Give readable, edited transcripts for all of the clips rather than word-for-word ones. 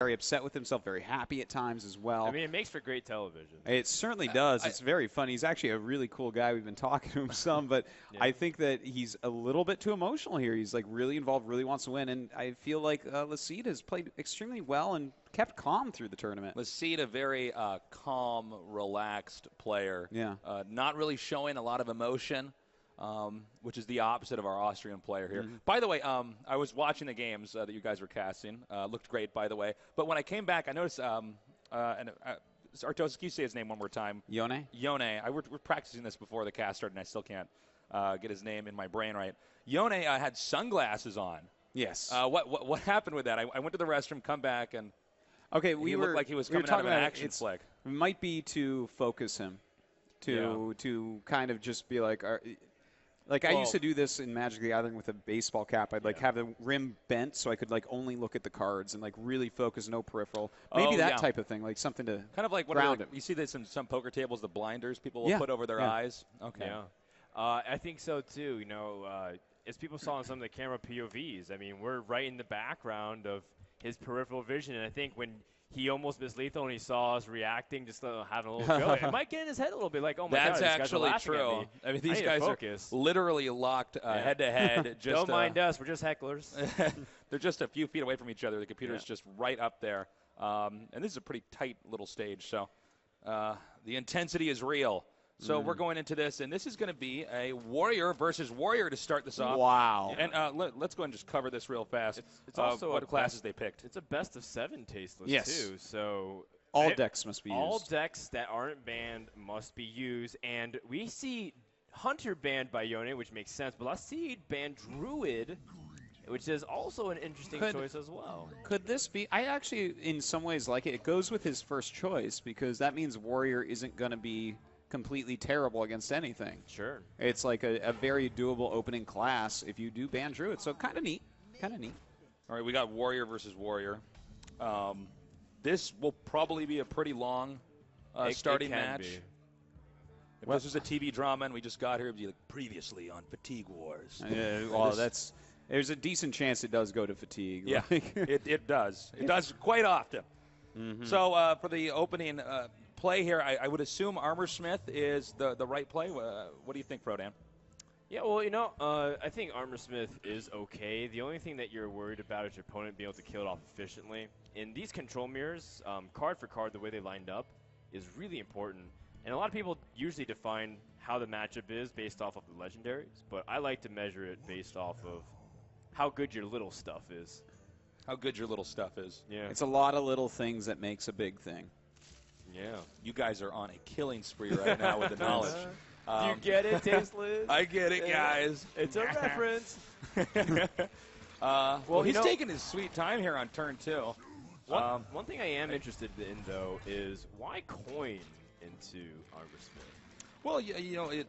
very upset with himself, very happy at times as well. I mean, it makes for great television. It certainly does. It's very fun. He's actually a really cool guy. We've been talking to him some, but Yeah. I think that he's a little bit too emotional here. He's like really involved, really wants to win, and I feel like las3ed has played extremely well and kept calm through the tournament. las3ed, a very calm, relaxed player. Yeah. Not really showing a lot of emotion. Which is the opposite of our Austrian player here. Mm-hmm. By the way, I was watching the games that you guys were casting. Looked great, by the way. But when I came back, I noticed, Artos, can you say his name one more time? Yhone? Yhone. We're practicing this before the cast started, and I still can't get his name in my brain right. Yhone had sunglasses on. Yes. What happened with that? I went to the restroom, come back, and okay, he looked like he was coming out of an action flick. It might be to focus him, to kind of just be like, I used to do this in Magic the Gathering with a baseball cap. I'd have the rim bent so I could only look at the cards and really focus, no peripheral. Maybe that type of thing, something to kind of like what ground him. You see this in some poker tables, the blinders people will put over their eyes. Okay. Yeah. I think so too. You know, as people saw in some of the camera POVs, I mean, we're right in the background of his peripheral vision, and I think when he almost missed lethal and he saw us reacting, just having a little joke, it might get in his head a little bit like, oh my That's God, these actually guys are laughing true. at me. I mean, these guys are literally locked head to head. Don't mind us, we're just hecklers. They're just a few feet away from each other. The computer's just right up there. And this is a pretty tight little stage, so the intensity is real. So we're going into this, and this is going to be a Warrior versus Warrior to start this off. Wow. And let's go and just cover this real fast. It's also what classes they picked. It's a best of 7 tasteless, too. So all decks must be used. All decks that aren't banned must be used. And we see Hunter banned by Yhone, which makes sense. But las3ed banned Druid, which is also an interesting choice as well. Could this be? I actually, in some ways, like it. It goes with his first choice because that means Warrior isn't going to be completely terrible against anything. Sure. It's like a very doable opening class if you do ban Druid. So kind of neat. Kind of neat. All right, we got Warrior versus Warrior. This will probably be a pretty long starting match. If this was a TV drama and we just got here, it would be like previously on Fatigue Wars. Well, there's a decent chance it does go to Fatigue. Yeah, it does. It does quite often. Mm-hmm. So for the opening play here, I would assume Armorsmith is the right play. What do you think, Frodan? Yeah, well, you know, I think Armorsmith is okay. The only thing that you're worried about is your opponent being able to kill it off efficiently. In these control mirrors, card for card, the way they lined up is really important. And a lot of people usually define how the matchup is based off of the legendaries, but I like to measure it based off of how good your little stuff is. How good your little stuff is. Yeah. It's a lot of little things that makes a big thing. Yeah. You guys are on a killing spree right now with the knowledge. Do you get it, Tasteless? I get it, guys. It's a reference. Well, he's taking his sweet time here on turn 2. One thing I am interested in, though, is why coin into Armorsmith? Well, you know, is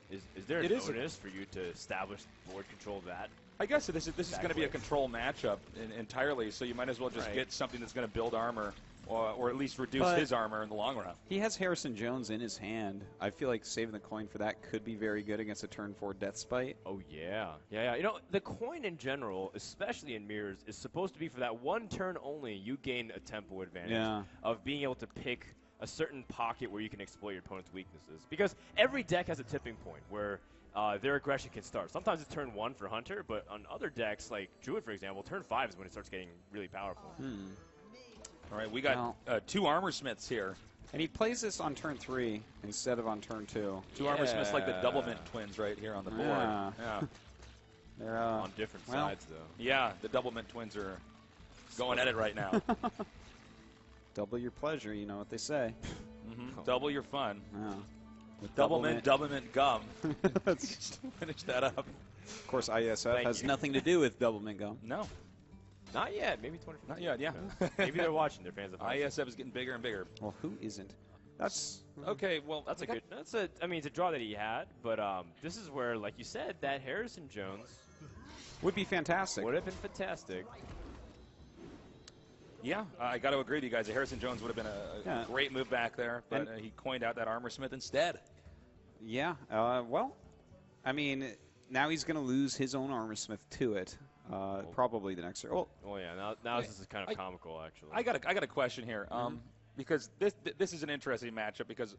there a bonus for you to establish board control of that? I guess this is going to be a control matchup entirely, so you might as well just get something that's going to build armor, or at least reduce his armor in the long run. He has Harrison Jones in his hand. I feel like saving the coin for that could be very good against a turn 4 Death Spite. Oh, yeah. Yeah. You know, the coin in general, especially in mirrors, is supposed to be for that one turn only. You gain a tempo advantage of being able to pick a certain pocket where you can exploit your opponent's weaknesses. Because every deck has a tipping point where their aggression can start. Sometimes it's turn 1 for Hunter, but on other decks, like Druid, for example, turn 5 is when it starts getting really powerful. All right, we got 2 Armorsmiths here. And he plays this on turn 3 instead of on turn 2. 2 Armorsmiths like the Double Mint twins right here on the board. Yeah. They're on different sides, though. Yeah, the Double Mint twins are going at it right now. Double your pleasure, you know what they say. Double your fun. Yeah. Double mint gum. Just to finish that up. Of course, IESF has nothing to do with Double Mint Gum. No. Not yet. Maybe 20. Not yet, yeah. Maybe they're watching. They're fans of IESF is getting bigger and bigger. Well, who isn't? That's okay. Well, that's a good. I mean, it's a draw that he had, but this is where, like you said, that Harrison Jones would be fantastic. Would have been fantastic. Yeah, I got to agree with you guys. Harrison Jones would have been a great move back there, but he coined out that Armorsmith instead. Yeah. Well, I mean, now he's going to lose his own Armorsmith to it. Probably the next year. Well, yeah. Now this is kind of comical, actually. I got a question here, because this is an interesting matchup because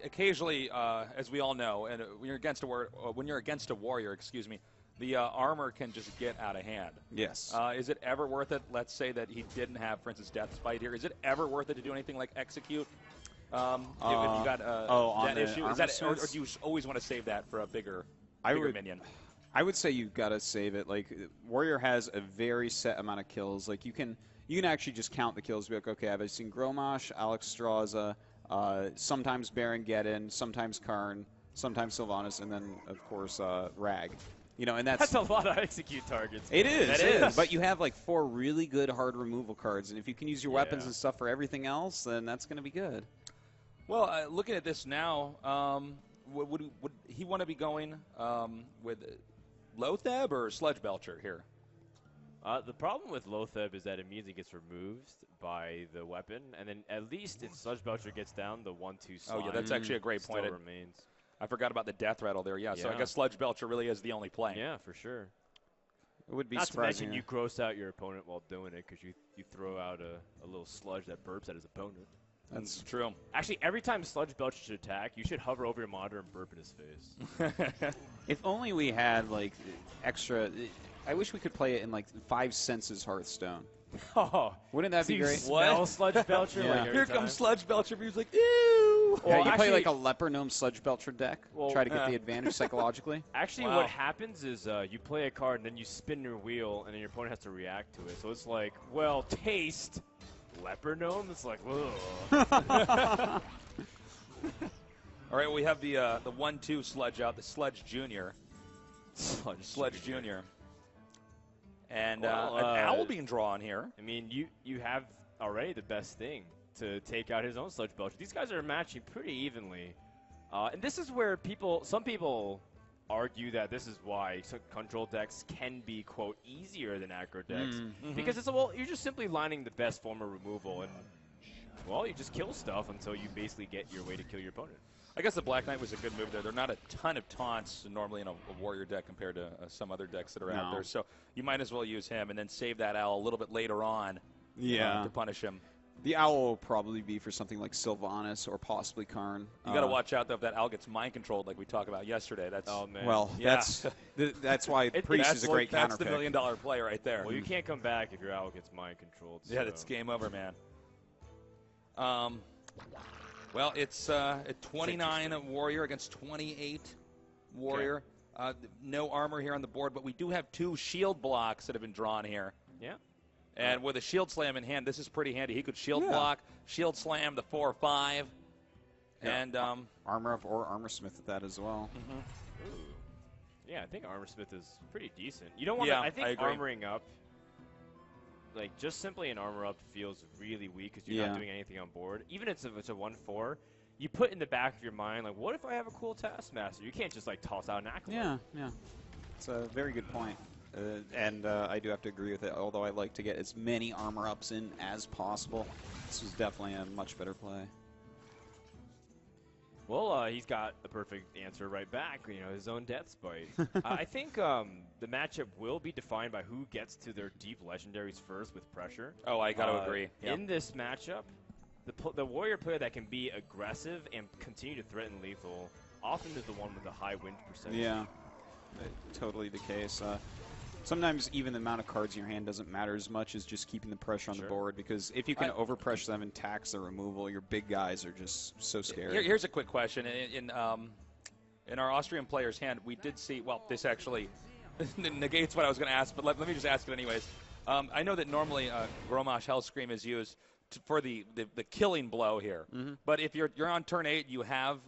occasionally, as we all know, and when you're against a warrior, excuse me, the armor can just get out of hand. Yes. Is it ever worth it? Let's say that he didn't have, for instance, Death Spite here. Is it ever worth it to do anything like execute? If you got that issue, or do you always want to save that for a bigger minion? I would say you've got to save it. Like, Warrior has a very set amount of kills. Like, you can actually just count the kills. Be like, okay, I've seen Gromash, Alex Straza, sometimes Baron Geddon, sometimes Karn, sometimes Sylvanas, and then of course Rag. And that's a lot of execute targets. It is. But you have like 4 really good hard removal cards, and if you can use your weapons and stuff for everything else, then that's going to be good. Well, looking at this now, would he want to be going with Loatheb or Sludge Belcher here? The problem with Loatheb is that it means it gets removed by the weapon, and then at least if Sludge Belcher gets down, the 1/2 slide. Oh yeah, that's actually a great point. Still remains. I forgot about the death rattle there. Yeah, so I guess Sludge Belcher really is the only play. Yeah, for sure. It would be Not surprising. to mention you gross out your opponent while doing it because you throw out a little sludge that burps at his opponent. That's true. Actually, every time Sludge Belcher should attack, you should hover over your monitor and burp in his face. If only we had like extra. I wish we could play it in like 5 senses Hearthstone. Oh, wouldn't that be great? Smell Sludge Belcher. Yeah. Here comes Sludge Belcher. He's like, ew. Yeah, you play like a Leper Gnome Sludge Belcher deck. Try to get the advantage psychologically. Actually, what happens is you play a card and then you spin your wheel and then your opponent has to react to it. So it's like, well, taste Leper Gnome. It's like, whoa. All right, we have the 1/2 Sludge out, the Sludge Junior. Sludge Junior. And an owl being drawn here. I mean, you have already the best thing to take out his own Sludge Belcher. These guys are matching pretty evenly. And this is where some people argue that this is why control decks can be, quote, easier than aggro decks. Because you're just simply lining the best form of removal. And, well, you just kill stuff until you basically get your way to kill your opponent. I guess the Black Knight was a good move there. There are not a ton of taunts normally in a warrior deck compared to some other decks that are out there. So you might as well use him and then save that owl a little bit later on to punish him. The owl will probably be for something like Sylvanas or possibly Karn. You got to watch out, though, if that owl gets mind-controlled like we talked about yesterday. That's, oh, man. Well, that's why Priest is a great counter pick. That's the $1 million play right there. Well, you can't come back if your owl gets mind-controlled. So. Yeah, that's game over, man. Well, it's a 29 warrior against 28 warrior. Okay. No armor here on the board, but we do have 2 shield blocks that have been drawn here. Yeah. And with a shield slam in hand, this is pretty handy. He could shield block, shield slam the 4/5, and armor up or armor smith at that as well. Ooh. Yeah, I think armor smith is pretty decent. You don't want to. I think armoring up, like just simply an armor up, feels really weak because you're not doing anything on board. Even if it's a 1/4, you put in the back of your mind like, what if I have a cool Taskmaster? You can't just like toss out an acolyte. Yeah. It's a very good point. And I do have to agree with it, although I like to get as many armor ups in as possible. This was definitely a much better play. Well, he's got the perfect answer right back, his own Death Spite. I think the matchup will be defined by who gets to their deep legendaries first with pressure. Oh, I got to agree. Yep. In this matchup, the warrior player that can be aggressive and continue to threaten lethal often is the one with the high win percentage. Yeah, totally the case. Sometimes even the amount of cards in your hand doesn't matter as much as just keeping the pressure on the board, because if you can overpressure them and tax their removal, your big guys are just so scary. Here's a quick question. In our Austrian player's hand, we did see, well, this actually negates what I was going to ask, but let me just ask it anyways. I know that normally Gromash Hellscream is used for the killing blow here, but if you're on turn 8, you have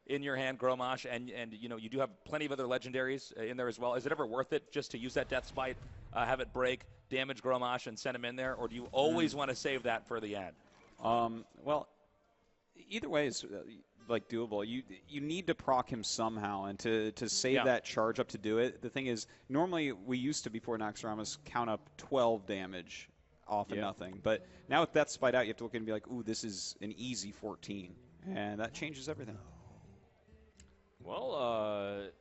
in your hand Gromash, and you do have plenty of other legendaries in there as well. Is it ever worth it just to use that Death Spite, have it break, damage Gromash, and send him in there, or do you always want to save that for the end? Well, either way is like doable. You need to proc him somehow, and to save that charge up to do it. The thing is, normally we used to, before Naxxramas, count up 12 damage off of nothing, but now with Death Spite out, you have to look and be like, ooh, this is an easy 14, and that changes everything. Well,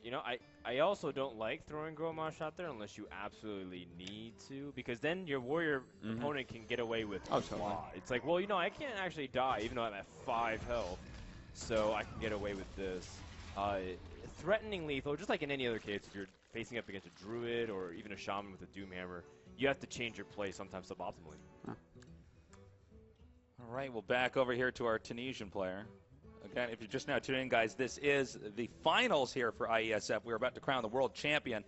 I I also don't like throwing Gromash out there unless you absolutely need to, because then your warrior opponent can get away with a lot. It's like, well, I can't actually die even though I'm at 5 health, so I can get away with this. Threatening lethal, just like in any other case, if you're facing up against a druid or even a shaman with a Doomhammer, you have to change your play sometimes suboptimally. All right, well, back over here to our Tunisian player. Again, if you're just now tuning in, guys, this is the finals here for IESF. We're about to crown the world champion.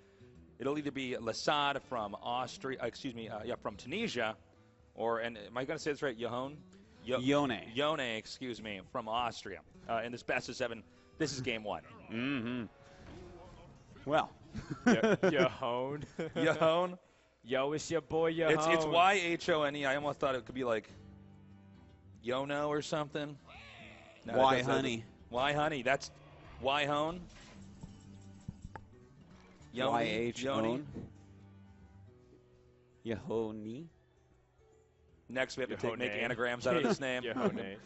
It'll either be las3ed from from Tunisia, or, and am I going to say this right, Yhone? Yhone, excuse me, from Austria. In this best of 7, this is game 1. Well. Yhone. Yhone. Yo, it's your boy Yhone. It's Yhone. I almost thought it could be like Yono or something. No, Why honey? Why honey? That's Yhone. Yhone. Yhone. Next, we have to make anagrams out of this name. Yhone.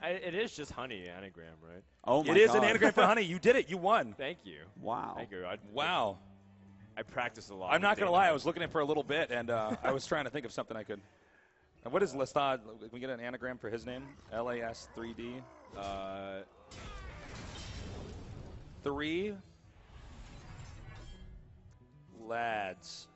It is just honey anagram, right? Oh my God. It is an anagram for honey. You did it. You won. Thank you. Wow. Thank you. Wow. I practiced a lot. I'm not going to lie. I was looking at it for a little bit, and I was trying to think of something I could. What is las3ed? Can we get an anagram for his name? las3d. 3 lads.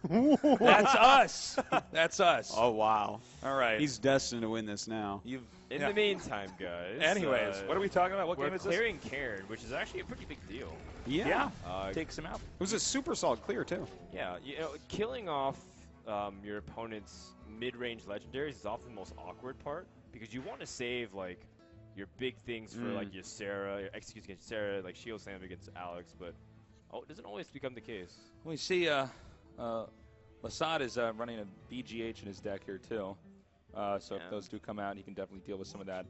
That's us. That's us. Oh, wow. All right. He's destined to win this now. In the meantime, guys. Anyways, what are we talking about? What game is this? We're clearing Cairn, which is actually a pretty big deal. Yeah. Takes him out. It was a super solid clear, too. Yeah. Killing off your opponent's mid-range legendaries is often the most awkward part, because you want to save, like, your big things for, like, your Sarah, executes against Sarah, like Shield Slam against Alex, but it doesn't always become the case. We see las3ed is running a BGH in his deck here, too. So if those two come out, he can definitely deal with some of that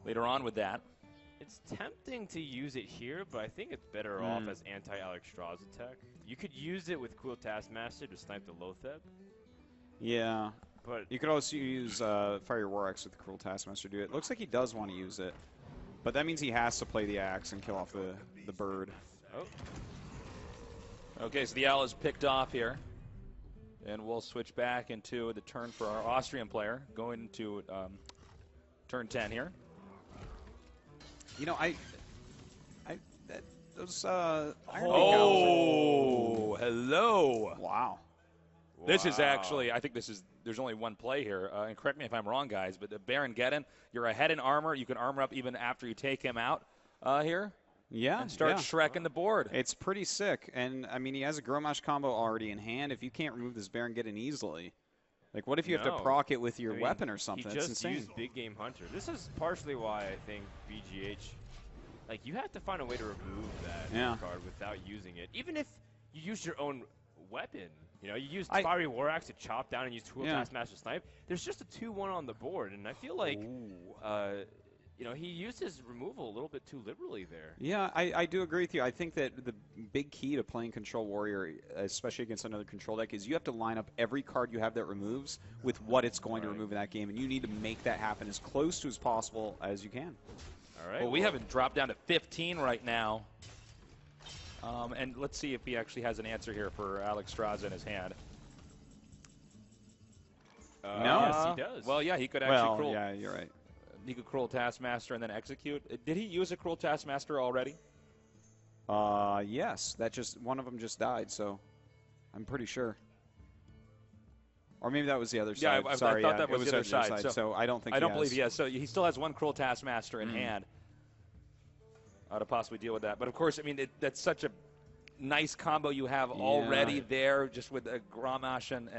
later on with that. It's tempting to use it here, but I think it's better off as anti-Alexstrasza tech. You could use it with Cool Taskmaster to snipe the Lotheb. Yeah. But you could also use Fire War Axe with the Cruel Taskmaster to do it. Looks like he does want to use it. But that means he has to play the axe and kill off the bird. Oh. Okay, so the owl is picked off here. And we'll switch back into the turn for our Austrian player, going into turn 10 here. Those hello. Wow. This is actually, I think there's only one play here. And correct me if I'm wrong, guys, but the Baron Geddon, you're ahead in armor. You can armor up even after you take him out here. Yeah. And start shrekking the board. It's pretty sick. And, I mean, he has a Gromash combo already in hand. If you can't remove this Baron Geddon easily, like, what if you have to proc it with your weapon or something? He just used Big Game Hunter. This is partially why I think BGH, like, you have to find a way to remove that card without using it. Even if you use your own weapon. You use Fiery War Axe to chop down and use Tool Taskmaster Snipe. There's just a 2-1 on the board, and I feel like he used his removal a little bit too liberally there. Yeah, I do agree with you. I think that the big key to playing Control Warrior, especially against another control deck, is you have to line up every card you have that removes with what it's going to remove in that game, and you need to make that happen as close to as possible as you can. All right. Well, we haven't dropped down to 15 right now. And let's see if he actually has an answer here for Alexstrasza in his hand. No. Yes, he does. Well, yeah, he could actually cruel. Yeah, you're right. He could Cruel Taskmaster and then execute. Did he use a Cruel Taskmaster already? Yes. One of them just died, so I'm pretty sure. Or maybe that was the other side. Yeah, Sorry, I thought that was the other side. So I don't think I don't believe he has. So he still has one Cruel Taskmaster in hand. To possibly deal with that. But, of course, I mean, that's such a nice combo you have already there just with Gromash and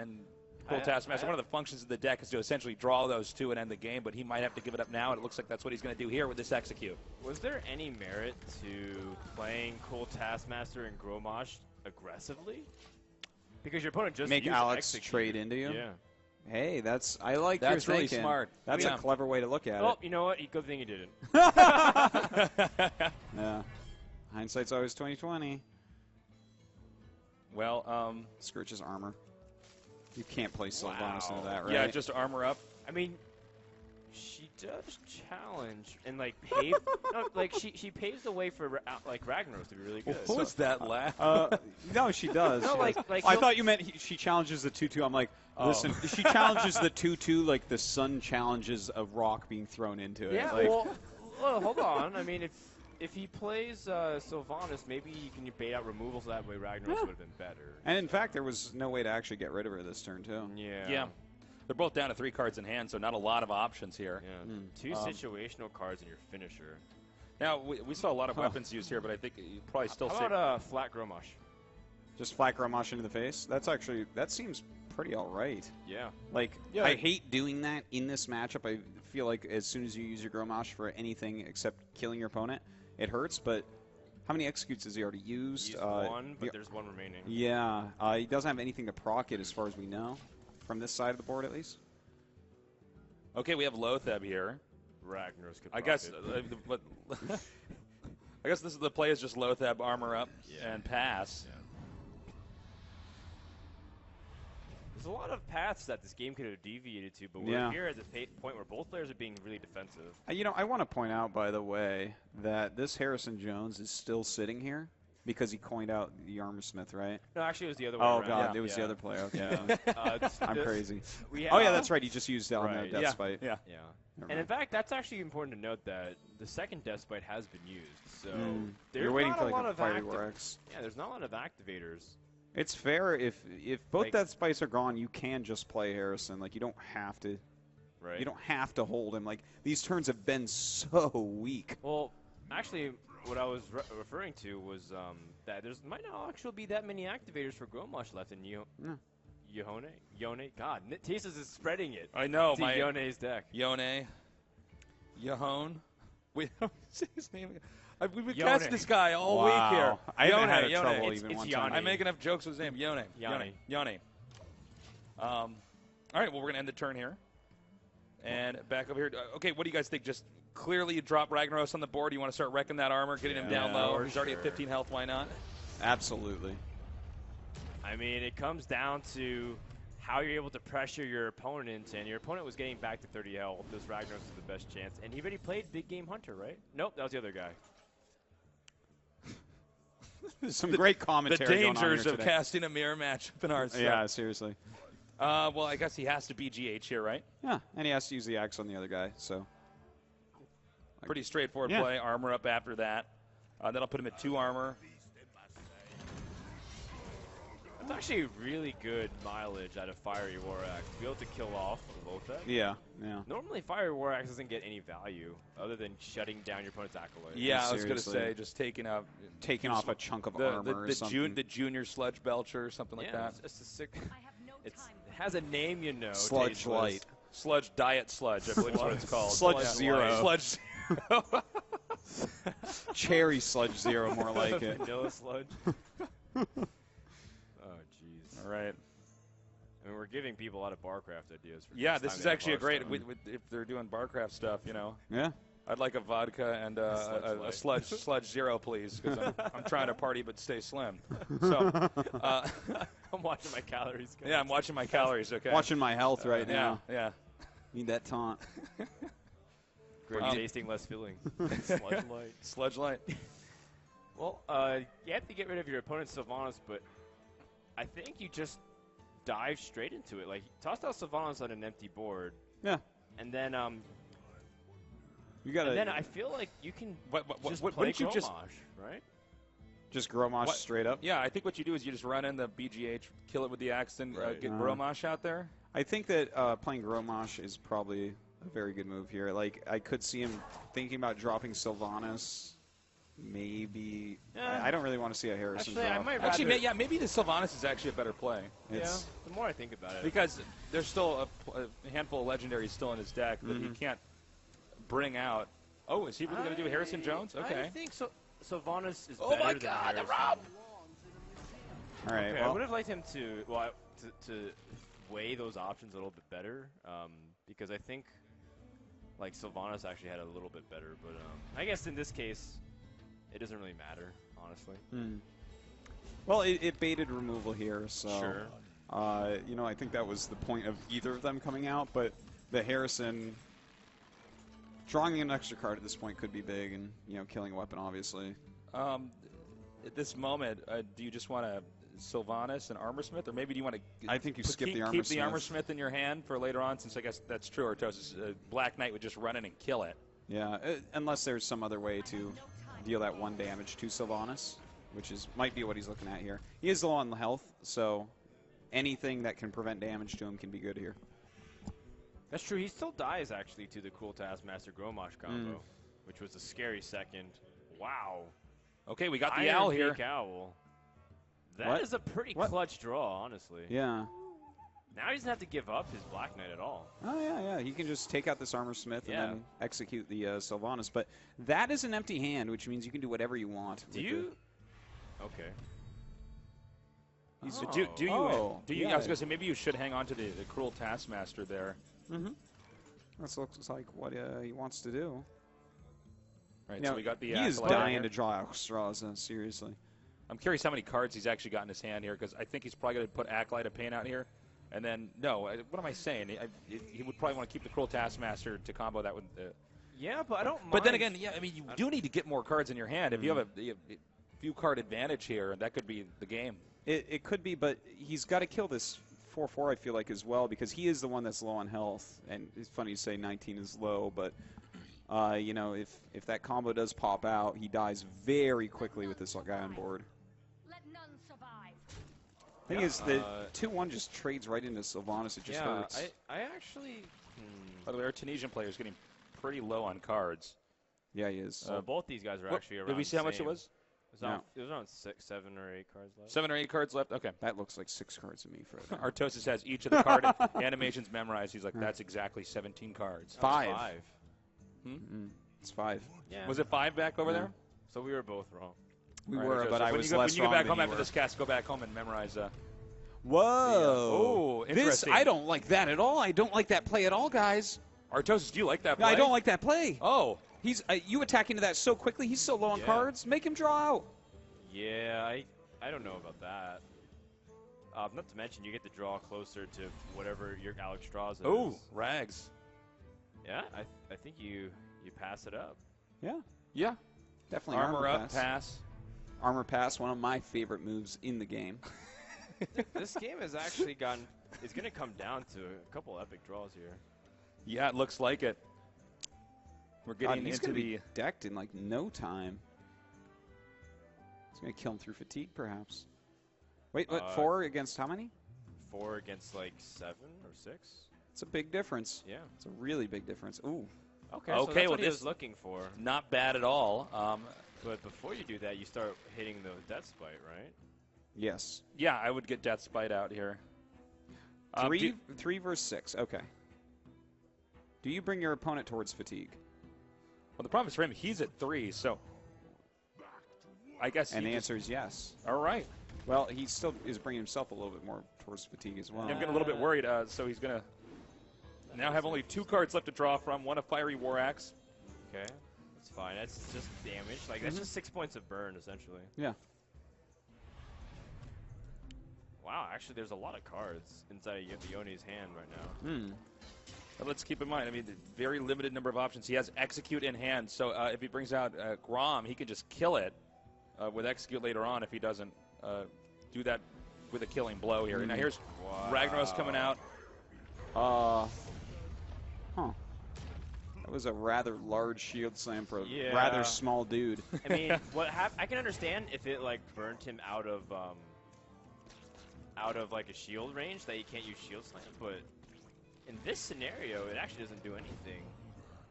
Cruel Taskmaster. One of the functions of the deck is to essentially draw those two and end the game, but he might have to give it up now, and it looks like that's what he's going to do here with this execute. Was there any merit to playing Cruel Taskmaster and Gromash aggressively? Because your opponent just make Alex trade into you? Yeah. Hey, I like your thinking. That's really smart. That's a clever way to look at it. Oh, you know what? Good thing he didn't. Yeah. Hindsight's always 20/20. Well, Scourge's armor. You can't play Sylvanas into that, right? Yeah, just armor up. I mean, She does challenge and like pave, no, like she paves the way for like Ragnaros to be really good. What was that laugh? No, she does. No, like I thought you meant she challenges the 2/2. I'm like, listen, she challenges the 2/2 like the sun challenges a rock being thrown into it. Yeah, like, well, hold on. I mean, if he plays Sylvanas, maybe you can bait out removals that way. Ragnaros would have been better. And in fact, there was no way to actually get rid of her this turn too. Yeah. They're both down to 3 cards in hand, so not a lot of options here. Yeah. 2 situational cards in your finisher. Now, we saw a lot of weapons used here, but I think you probably still How about flat Gromosh? Just flat Gromosh into the face? That seems pretty all right. Yeah. Like, I hate doing that in this matchup. I feel like as soon as you use your Gromosh for anything except killing your opponent, it hurts, but how many executes has he already used? He's one, but there's one remaining. Yeah. He doesn't have anything to proc it as far as we know. From this side of the board, at least. Okay, we have Lotheb here. Ragnaros could I guess I guess this is the play is just Lotheb, armor up, and pass. Yeah. There's a lot of paths that this game could have deviated to, but we're here at the point where both players are being really defensive. You know, I want to point out, by the way, that this Harrison Jones is still sitting here because he coined out the Armor Smith, right? No, actually, it was the other way around. around. God, it was the other player. Okay. I'm crazy. Oh, yeah, that's right. He just used it on the Death Spite. Yeah. And in fact, that's actually important to note that the second Death Spite has been used. So you're waiting for like a Fiery War Axe. Yeah, there's not a lot of activators. It's fair if both Death Spites are gone, you can just play Harrison. Like, you don't have to. Right. You don't have to hold him. Like, these turns have been so weak. Well, actually, what I was referring to was that there might not actually be that many activators for Gromosh left in Yhone. God, Tastes is spreading it. I know. To Yhone's deck. Yhone. We don't say his name again. We've been Yhone. casting this guy all week here. I haven't had Yhone. trouble even one time. I make enough jokes with his name. Yhone. All right, well, we're going to end the turn here. And back over here. Okay, what do you guys think? Just clearly you drop Ragnaros on the board. You want to start wrecking that armor, getting him down low. He's already at 15 health. Why not? Absolutely. I mean, it comes down to how you're able to pressure your opponent, and your opponent was getting back to 30 health. This Ragnaros is the best chance. And he already played Big Game Hunter, right? Nope, that was the other guy. Some great commentary. The dangers going on here of today. casting a mirror matchup in our set. Yeah, seriously. Well, I guess he has to BGH here, right? Yeah, and he has to use the axe on the other guy, so. Pretty straightforward play. Armor up after that. That'll put him at 2 armor. It's actually really good mileage out of Fiery War Axe to be able to kill off Lotheb. Yeah. Normally, Fiery War Axe doesn't get any value other than shutting down your opponent's acolyte. Yeah, I was going to say just taking off a chunk of armor or something. The junior Sludge Belcher or something like that. It's a sick. It has a name, you know. Sludge Light. Sludge Diet Sludge, I believe is what it's called. Sludge Zero. Sludge Zero. Cherry Sludge Zero, more like it. Vanilla Sludge. All right. I mean, we're giving people a lot of Barcraft ideas. This is actually a great, if they're doing Barcraft stuff, you know. Yeah. I'd like a vodka and a Sludge Zero, please, because I'm trying to party but stay slim. So I'm watching my calories. Guys. Yeah, I'm watching my calories, okay. Watching my health right now. Yeah. Need that taunt. Great tasting, less filling. Sludge Light. Sludge Light. Well, you have to get rid of your opponent's Sylvanas, but I think you just dive straight into it. Like, toss out Sylvanas on an empty board. Yeah. And then, you gotta. And then I feel like you can just play wouldn't you Gromosh, right? Just Gromosh straight up? Yeah, I think what you do is you just run in the BGH, kill it with the axe, then get Gromosh out there. I think that playing Gromosh is probably a very good move here. Like, I could see him thinking about dropping Sylvanas. Maybe. I don't really want to see a Harrison drop. Maybe the Sylvanas is actually a better play. The more I think about it. Because there's still a handful of legendaries still in his deck that he can't bring out. Oh, is he really going to do Harrison Jones? Okay. I think so. Sylvanas is better than Harrison. Oh, my God, the Rob! All right. Okay, I would have liked him to weigh those options a little bit better, because I think like Sylvanas actually had a little bit better, but I guess in this case it doesn't really matter, honestly. Well, it baited removal here, so sure. I think that was the point of either of them coming out, but the Harrison Drawing an extra card at this point could be big, and killing a weapon, obviously. At this moment, do you just want to Sylvanas and Armorsmith, or maybe do you want to? I think you skip the Armorsmith. Keep the Armorsmith in your hand for later on, since I guess that's true. Artosis, Black Knight would just run in and kill it. Yeah, unless there's some other way to deal that 1 damage to Sylvanas, which might be what he's looking at here. He is low on health, so anything that can prevent damage to him can be good here. That's true. He still dies, actually, to the cool Taskmaster Gromosh combo, which was a scary second. Wow. Okay, we got the Iron owl here. Owl. That is a pretty clutch draw, honestly. Yeah. Now he doesn't have to give up his Black Knight at all. Oh, yeah. He can just take out this Armorsmith and then execute the Sylvanas. But that is an empty hand, which means you can do whatever you want. Do you? Okay. Do you? I was going to say, maybe you should hang on to the cruel Taskmaster there. Mm-hmm. That looks like what he wants to do. Right, so we got the he is dying to draw Alexstrasza, seriously. I'm curious how many cards he's actually got in his hand here, because I think he's probably going to put Acolyte of Pain out here. And then, what am I saying? He would probably want to keep the Cruel Taskmaster to combo that with. Yeah, but I don't mind. But then again, I mean, you do need to get more cards in your hand. If you have a few card advantage here, that could be the game. It could be, but he's got to kill this 4/4, I feel like, as well, because he is the one that's low on health. And it's funny to say 19 is low, but, if that combo does pop out, he dies very quickly with this guy on board. Thing is, the 2/1 just trades right into Sylvanas. It just hurts. I actually. By the way, our Tunisian player is getting pretty low on cards. Yeah, he is. Both these guys are actually around. Did we see how much it was? It was around 7 or 8 cards left. 7 or 8 cards left? Okay. That looks like 6 cards to me. Artosis has each of the card animations memorized. He's like, that's exactly 17 cards. 5. 5. It's 5. Yeah. Was it 5 back over there? So we were both wrong. We were, but I was less wrong. When you go back home after this cast, go back home and memorize. Whoa! Interesting. I don't like that at all. I don't like that play at all, guys. Artosis, do you like that play? I don't like that play. Oh. He's you attack into that so quickly. He's so low on cards. Make him draw out. Yeah, I don't know about that. Not to mention, you get to draw closer to whatever your Alexstrasza is. Oh, rags. Yeah, I think you pass it up. Yeah. Definitely armor up, pass. Armor pass, one of my favorite moves in the game. This game has actually it's going to come down to a couple epic draws here. Yeah, it looks like it. We're getting into be decked in like no time. It's going to kill him through fatigue, perhaps. Wait, what? 4 against how many? 4 against like 7 or 6. It's a big difference. Yeah. It's a really big difference. Ooh. Okay, so that's what he was looking for. Not bad at all. But before you do that, you start hitting the Death Spite, right? Yes. Yeah, I would get Death Spite out here. 3 versus 6. Okay. Do you bring your opponent towards fatigue? Well, the problem is for him, he's at 3, so I guess. And the answer is yes. All right. Well, he still is bringing himself a little bit more towards fatigue as well. Yeah, I'm getting a little bit worried, so he's going to now have only 2 cards left to draw from. One, a Fiery War Axe. Okay. That's fine. That's just damage. Like, that's just 6 points of burn, essentially. Yeah. Wow, actually, there's a lot of cards inside of Yhone's hand right now. But let's keep in mind, I mean, very limited number of options. He has Execute in hand, so if he brings out Grom, he can just kill it with Execute later on if he doesn't do that with a killing blow here. Now here's Ragnaros coming out. That was a rather large shield slam for a rather small dude. I mean, I can understand if it like burnt him out of like a shield range that you can't use shield slam, but in this scenario, it actually doesn't do anything.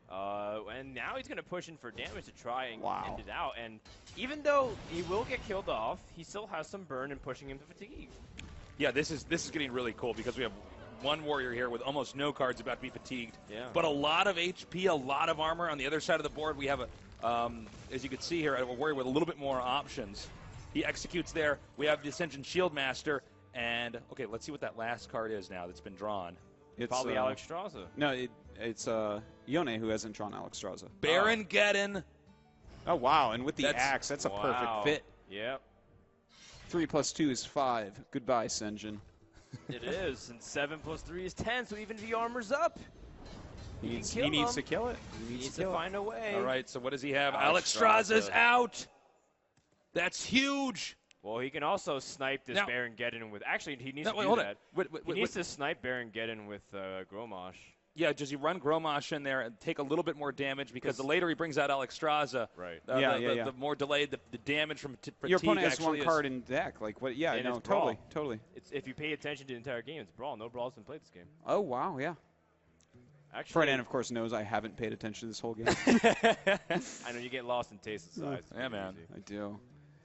And now he's going to push in for damage to try and end it out. And even though he will get killed off, he still has some burn and pushing him to fatigue. Yeah, this is getting really cool because we have one warrior here with almost no cards about to be fatigued. Yeah. But a lot of HP, a lot of armor. On the other side of the board, we have, as you can see here, a warrior with a little bit more options. He executes there. We have the Ascension Shield Master. And, okay, let's see what that last card is now that's been drawn. It's probably Alexstrasza. No, it's Yhone who hasn't drawn Alexstrasza. Baron Geddon. Oh, wow, and with the axe, that's a perfect fit. Yep. 3 + 2 is 5. Goodbye, Senjin. It is, and 7 + 3 is 10, so even if the armor's up, He needs to kill it. He needs to find a way. All right, so what does he have? Alexstrasza's out. That's huge. Well, he can also snipe this Baron Geddon with. Actually, he needs to do hold that. He needs to snipe Baron Geddon with Gromosh. Yeah, does he run Gromosh in there and take a little bit more damage because the later he brings out Alexstrasza, right? The more delayed the damage from fatigue. Your opponent has one card in deck. Like what? Yeah, no, totally. It's if you pay attention to the entire game, it's Brawl. No Brawl's been played this game. Oh wow, yeah. Actually, Freddan, of course, knows I haven't paid attention to this whole game. I know you get lost in taste of size. Yeah, man. I do.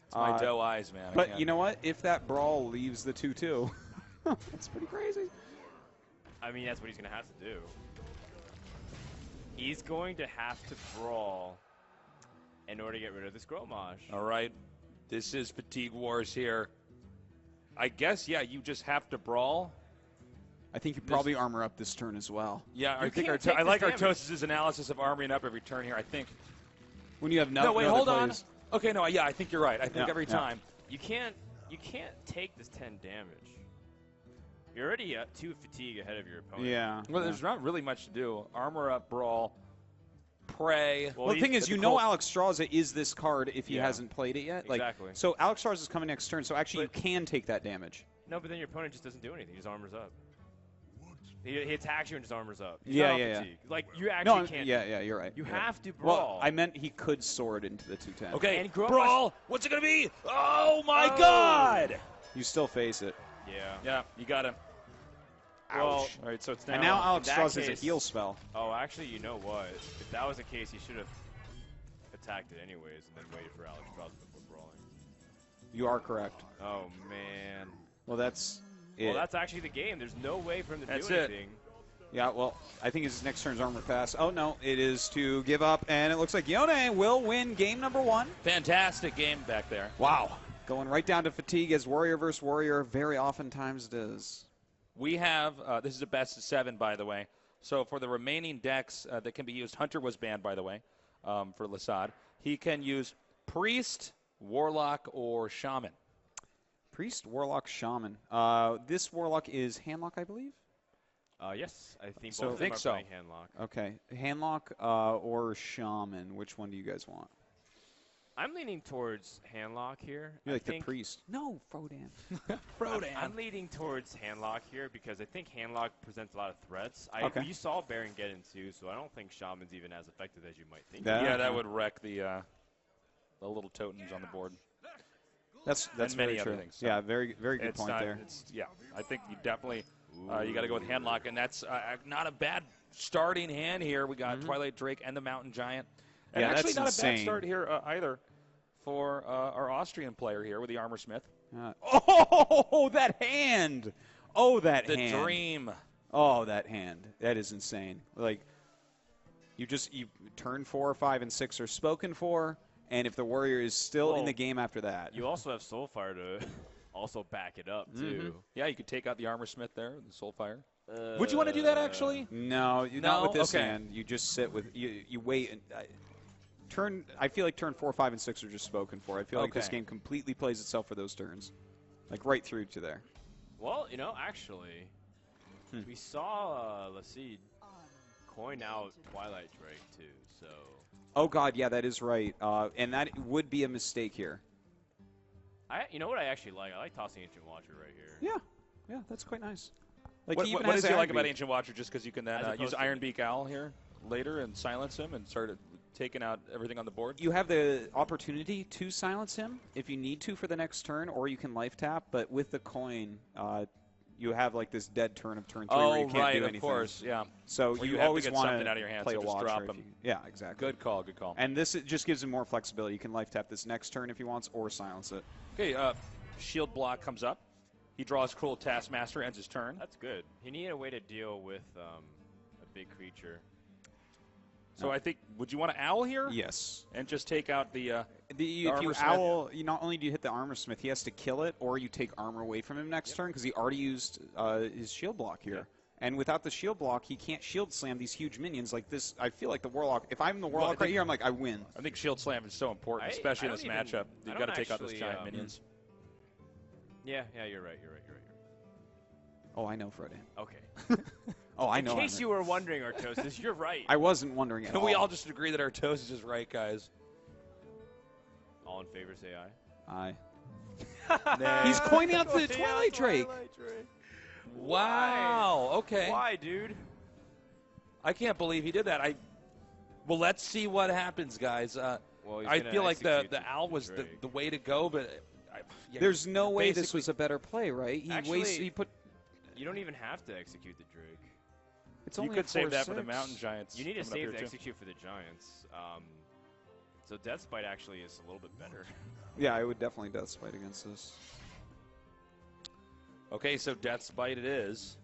It's my doe eyes, man. But you know what? If that Brawl leaves the 2/2, that's pretty crazy. I mean, that's what he's going to have to do. He's going to have to Brawl in order to get rid of this Gromosh. All right. This is Fatigue Wars here. I guess, yeah, you just have to Brawl. I think you probably armor up this turn as well. Yeah, I like Artosis' analysis of armoring up every turn here. I think when you have no wait, hold on. Okay, no, yeah, I think you're right. I think every time you can't take this 10 damage. You're already at 2 fatigue ahead of your opponent. Yeah. Well, there's not really much to do. Armor up, Brawl, pray. Well, the thing is, you know Alexstrasza is this card if he hasn't played it yet. Exactly. Like, so Alexstrasza is coming next turn, so actually you can take that damage. No, but then your opponent just doesn't do anything. He just armors up. He attacks you and just armors up. Yeah. Like, you actually can't. Yeah, you're right. You have to Brawl. Well, I meant he could sword into the 2/10. Okay, and Brawl. What's it going to be? Oh, my God. You still face it. Yeah. Yeah, you got him. Ouch. Well, all right, so it's now. And now Alexstrasza is a heal spell. Oh, actually, you know what? If that was the case, he should have attacked it anyways and then waited for Alexstrasza before brawling. You are correct. Oh, man. Well, that's it. Well, that's actually the game. There's no way for him to do anything. Yeah, well, I think his next turn's armor pass. Oh, no, it is to give up, and it looks like Yhone will win game number 1. Fantastic game back there. Wow. Going right down to fatigue as warrior versus warrior very oftentimes does. We have, this is a best of 7, by the way. So for the remaining decks that can be used, Hunter was banned, by the way, for las3ed. He can use Priest, Warlock, or Shaman. Priest, Warlock, Shaman. This Warlock is Handlock, I believe? Yes, I think both of them are playing Handlock. Okay. Handlock or Shaman, which one do you guys want? I'm leaning towards Handlock here. You like the Priest? No, Frodan. Frodan. I'm leaning towards Handlock here because I think Handlock presents a lot of threats. You saw Baron Geddon too, so I don't think Shaman's even as effective as you might think. Yeah, that would wreck the little totems on the board. That's many very other true. things. So yeah, very good point there. I think you definitely you got to go with Handlock, and that's not a bad starting hand here. We got Twilight Drake and the Mountain Giant. And actually not a bad start here either for our Austrian player here with the Armor Smith. Oh, that hand! Oh, that hand. The dream. Oh, that hand. That is insane. Like, you turn 4, 5, and 6 are spoken for, and if the warrior is still in the game after that. You also have Soulfire to also back it up, too. Yeah, you could take out the Armor Smith there, the Soulfire. Would you want to do that, actually? No, not with this hand. You just sit with, you wait and... I feel like turn 4, 5, and 6 are just spoken for. I feel like this game completely plays itself for those turns. Like right through to there. Well, actually, we saw las3ed coin out Twilight Drake too, so... Oh, God, yeah, that is right. And that would be a mistake here. You know what I actually like? I like tossing Ancient Watcher right here. Yeah, that's quite nice. Like, what does you like about Ancient Watcher just because you can then use Ironbeak Owl here later and silence him and start taking out everything on the board? You have the opportunity to silence him if you need to for the next turn, or you can life tap, but with the coin, you have like this dead turn of turn 3 where you can't do anything. Of course, yeah. So or you have always to get want something out of your hand, play so a just watcher. drop him. Yeah, exactly. Good call. And this just gives him more flexibility. You can life tap this next turn if he wants, or silence it. Okay, shield block comes up. He draws Cruel Taskmaster, ends his turn. That's good. He needed a way to deal with a big creature. So I think, would you want to owl here? Yes. And just take out the if you owl, not only do you hit the Armor Smith, he has to kill it, or you take armor away from him next turn because he already used his shield block here. Yep. And without the shield block, he can't shield slam these huge minions like this. I feel like the Warlock, if I'm the Warlock right here, I'm like, I win. I think shield slam is so important, especially in this matchup. You've got to take out those giant minions. Yeah, you're right. Oh, I know, Freddan. Okay. Oh, I know. In case you were wondering, Artosis, you're right. I wasn't wondering at all. Can we all just agree that Artosis is right, guys? All in favor, say Aye. Nah. He's coining out the Twilight Drake. Wow. Okay. Why, dude? I can't believe he did that. Well, let's see what happens, guys. Well, I feel like the owl was the way to go, but there's no way this was a better play, right? He put. You don't even have to execute the Drake. It's only you could save that for the Mountain Giants. You need to save the execute for the Giants. So Death Spite actually is a little bit better. Yeah, I would definitely Death Spite against this. Okay, so Death Spite it is.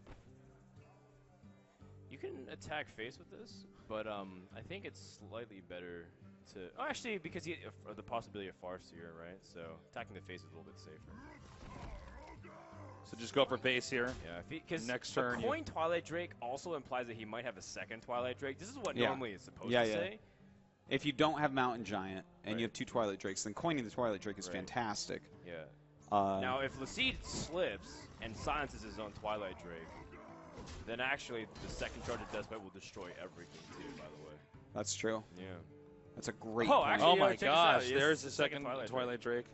You can attack face with this, but I think it's slightly better to. Oh, actually, because the possibility of Farseer, right? So attacking the face is a little bit safer. So just go for face here. Yeah, because next turn. A coin Twilight Drake also implies that he might have a second Twilight Drake. This is what normally it's supposed to say. If you don't have Mountain Giant and you have 2 Twilight Drakes, then coining the Twilight Drake is fantastic. Yeah. Now, if las3ed slips and silences his own Twilight Drake, then actually the second charge of Death Spite will destroy everything too, by the way. That's true. Yeah. That's a great point. Actually, oh my gosh, there's the second Twilight Drake.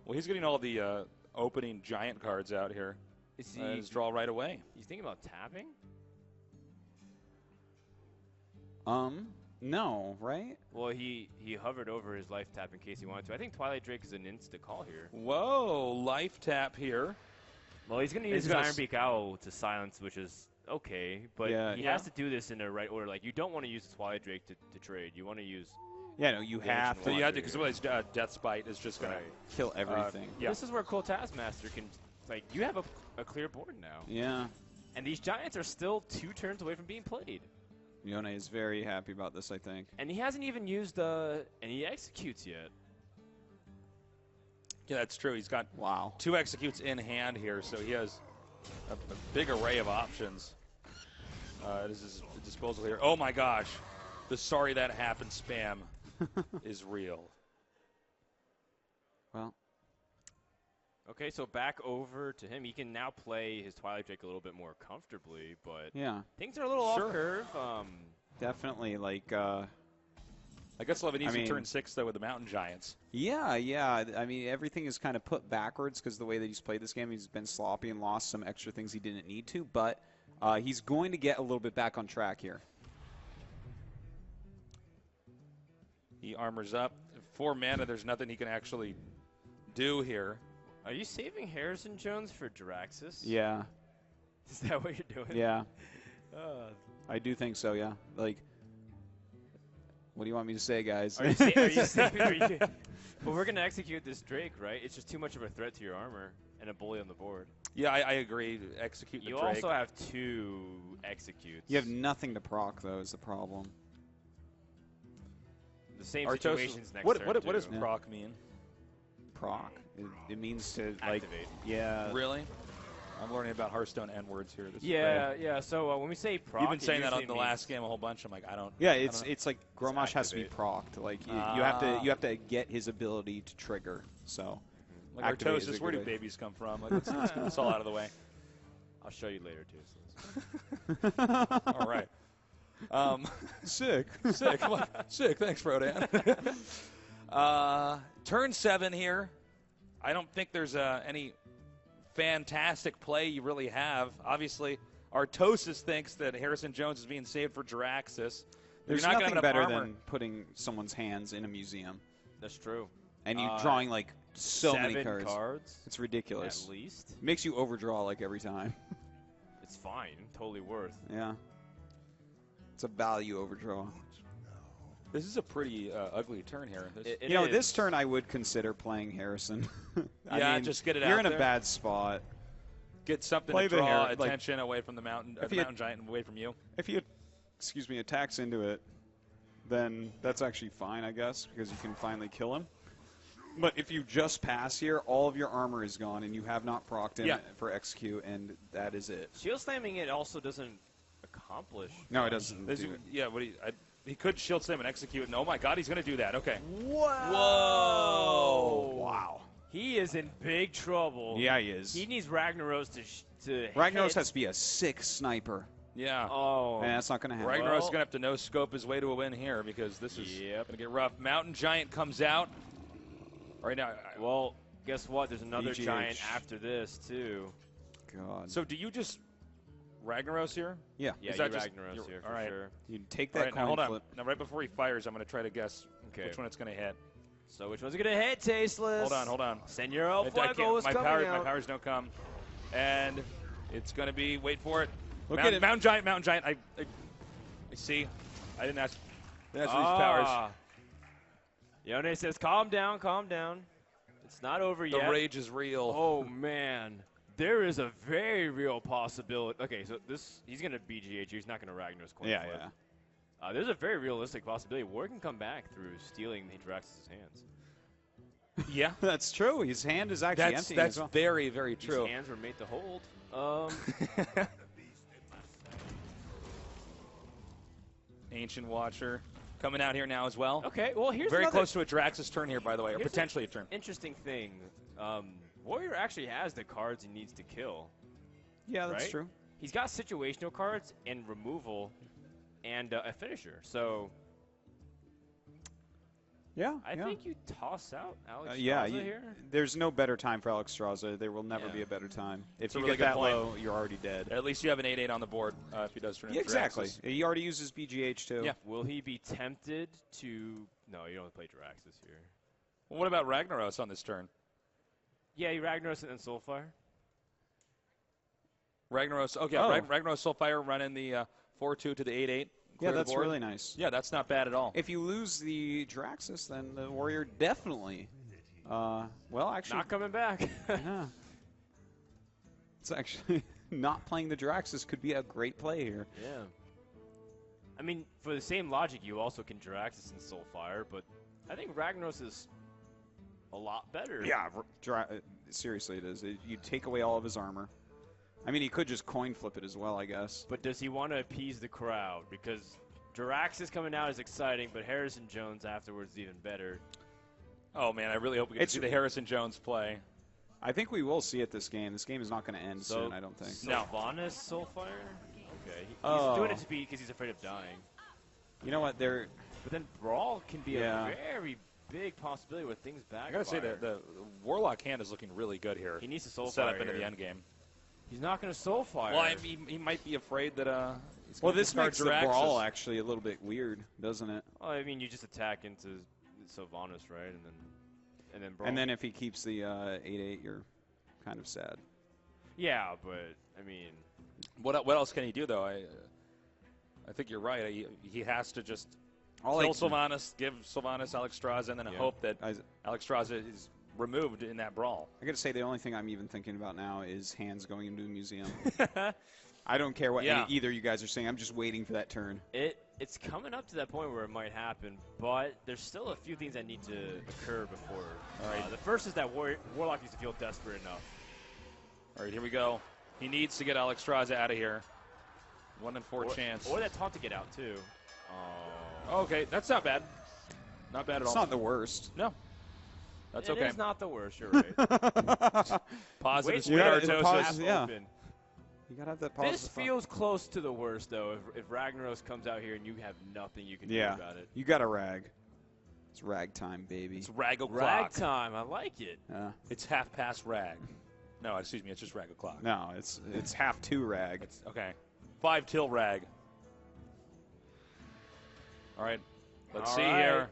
Well, he's getting all the opening giant cards out here. Is he his draw right away? You thinking about tapping? No, right? Well, he hovered over his life tap in case he wanted to. I think Twilight Drake is an insta call here. Whoa, life tap here. Well, he's going to use his Ironbeak Owl to silence, which is okay, but he has to do this in the right order. Like, you don't want to use the Twilight Drake to trade. You want to use... Yeah, no, you have to. So you have to, because otherwise Death Spite is just going to kill everything. This is where Cool Taskmaster can, like, you have a clear board now. Yeah. And these Giants are still 2 turns away from being played. Yhone is very happy about this, I think. And he hasn't even used any executes yet. Yeah, that's true. He's got 2 executes in hand here, so he has a big array of options at his disposal here. Oh my gosh, the sorry that happened spam is real. Well. Okay, so back over to him. He can now play his Twilight Drake a little bit more comfortably, but things are a little off curve. Definitely, like... I guess he'll have an easy turn 6, though, with the Mountain Giants. Yeah. I mean, everything is kind of put backwards because the way that he's played this game, he's been sloppy and lost some extra things he didn't need to, but he's going to get a little bit back on track here. He armors up. 4 mana, there's nothing he can actually do here. Are you saving Harrison Jones for Draxus? Yeah. Is that what you're doing? Yeah. I do think so, yeah. Like, what do you want me to say, guys? Are you saving? Well, we're going to execute this Drake, right? It's just too much of a threat to your armor and a bully on the board. Yeah, I agree. Execute the Drake. You also have 2 executes. You have nothing to proc, though, is the problem. The same situation's next what turn, does proc mean? Proc? It means to, activate. Like, yeah. Really? I'm learning about Hearthstone N words here. This yeah. So when we say proc, you've been saying that on the last game a whole bunch. I'm like, I don't. Yeah, it's like Gromash has to be procced. Like you have to get his ability to trigger. So. Like Artosis, where do babies come from? Like, let's get this all out of the way. I'll show you later too. All right. Sick. Sick. Thanks, Rodan. Turn 7 here. I don't think there's any fantastic play you really have. Obviously, Artosis thinks that Harrison Jones is being saved for Jiraxis. There's nothing better than putting someone's hands in a museum. That's true. And you drawing like so many 7 cards. It's ridiculous. At least. Makes you overdraw like every time. It's fine. Totally worth. Yeah. It's a value overdraw. This is a pretty ugly turn here. This turn I would consider playing Harrison. I mean, just get it out there. You're in a bad spot. Get something to draw attention away from the Mountain Giant and away from you. If he, attacks into it, then that's actually fine, I guess, because you can finally kill him. But if you just pass here, all of your armor is gone, and you have not procced him for execute, and that is it. Shield slamming it also doesn't accomplish. No, it doesn't. He could shield slam and execute, and oh my God, he's going to do that. Okay. Whoa! Wow. He is in big trouble. Yeah, he is. He needs Ragnaros to Ragnaros hit. has to be a sick sniper. Yeah. Oh. And that's not going to happen. Ragnaros is going to have to no-scope his way to a win here because this is going to get rough. Mountain Giant comes out. Right now. Well, guess what? There's another BGH. Giant after this, too. God. So do you just Ragnaros here? Yeah. Yeah, Is you that just- Ragnaros here all for right. sure. You take All that right, now coin hold on. flip. Now, right before he fires, I'm going to try to guess which one it's going to hit. So which one's it going to hit, Tasteless? Hold on. Senor El I Fuego can't- is my coming powers, out. My powers don't come. And it's going to be, wait for it. Look Mountain, at it. Mountain Giant. I see. I didn't ask for these powers. Yhone says, calm down, calm down. It's not over The yet. rage is real. Oh, man. There is a very real possibility. Okay, so he's going to BGH. He's not going to Ragnaros coin Yeah, flip. yeah. There's a very realistic possibility. War can come back through stealing Drax's hands. Yeah. That's true. His hand is actually empty. That's as well. very, very true. His hands were made to hold. Ancient Watcher coming out here now as well. Okay, well, here's very another close to a Drax's turn here, by the way, or here's potentially a turn. Interesting thing. Warrior actually has the cards he needs to kill. Yeah, that's right? true. He's got situational cards and removal and a finisher. So Yeah, I think you toss out Alex yeah, here. there's no better time for Alex Straza. There will never Yeah. be a better time. If It's a you really get good that point. low, you're already dead. At least you have an 8/8 on the board if he does turn Yeah, into exactly. Draxus. He already uses BGH too. Yeah. Will he be tempted to? No, you don't play Draxus here. Well, what about Ragnaros on this turn? Yeah, you Ragnaros and then Soulfire. Ragnaros, okay, Oh. Ragnaros Soulfire running the 4/2 to the 8/8. Yeah, clear the that's board. really nice. Yeah, that's not bad at all. If you lose the Draxus, then the Warrior definitely. Well, actually, Not coming back. yeah. It's actually not playing the Draxus could be a great play here. Yeah. I mean, for the same logic, you also can Draxus and Soulfire, but I think Ragnaros is a lot better. Yeah, seriously, it is. You take away all of his armor. I mean, he could just coin flip it as well, I guess. But does he want to appease the crowd? Because Draxus coming out is exciting, but Harrison Jones afterwards is even better. Oh, man, I really hope we get to see the Harrison Jones play. I think we will see it this game. This game is not going to end soon, I don't think. Sylvanas Soulfire? Okay. He's doing it to be because he's afraid of dying. You know what? They're. But then Brawl can be a very big possibility with things back. I got to say, the Warlock hand is looking really good here. He needs to Soulfire set up into here. the end game. He's not going to Soulfire. Well, he might be afraid that he's Well, gonna this discard makes the Draxus. Brawl actually a little bit weird, doesn't it? Well, I mean, you just attack into Sylvanas, right? And then Brawl. And then if he keeps the 8/8, you're kind of sad. Yeah, but, I mean. What else can he do, though? I think you're right. He has to just kill Sylvanas, give Sylvanas Alex Straza, and then hope that Alex Straza is removed in that brawl. I got to say, the only thing I'm even thinking about now is hands going into a museum. I don't care what either you guys are saying. I'm just waiting for that turn. It's coming up to that point where it might happen, but there's still a few things that need to occur before. All right. The first is that Warlock needs to feel desperate enough. All right, here we go. He needs to get Alex Straza out of here. 1 in 4 chance. Or that taunt to get out, too. Okay, that's not bad. Not bad at all. It's not the worst. No. That's okay. It is not the worst, you're right. Positive Wait, Sweetartosis. Yeah. Open. You got to have that positive This feels close to the worst, though, if Ragnaros comes out here and you have nothing you can do about it. You got a rag. It's rag time, baby. It's rag o'clock. Rag time, I like it. It's half past rag. No, excuse me, it's just rag o'clock. No, it's half to rag. It's, okay. 5 till rag. All right. Let's see here.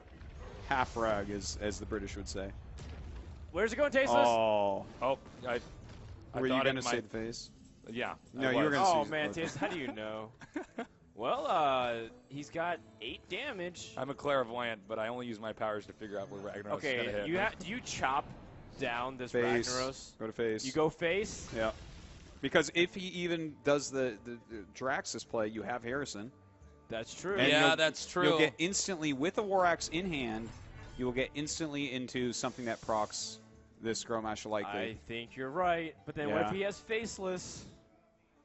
Half rag, as the British would say. Where's it going, Tasteless? Oh, were you going to say the face? Yeah. No, you were going to say. Oh, man, Tasteless, how do you know? Well, he's got 8 damage. I'm a clairvoyant, but I only use my powers to figure out where Ragnaros is going to hit. Okay, do you chop down this face. Ragnaros? Go to face. You go face? Yeah. Because if he even does the Draxus play, you have Harrison. That's true. And that's true. You'll get instantly, with a War Axe in hand, you will get instantly into something that procs this Growmaster likely. I think you're right. But then what if he has Faceless?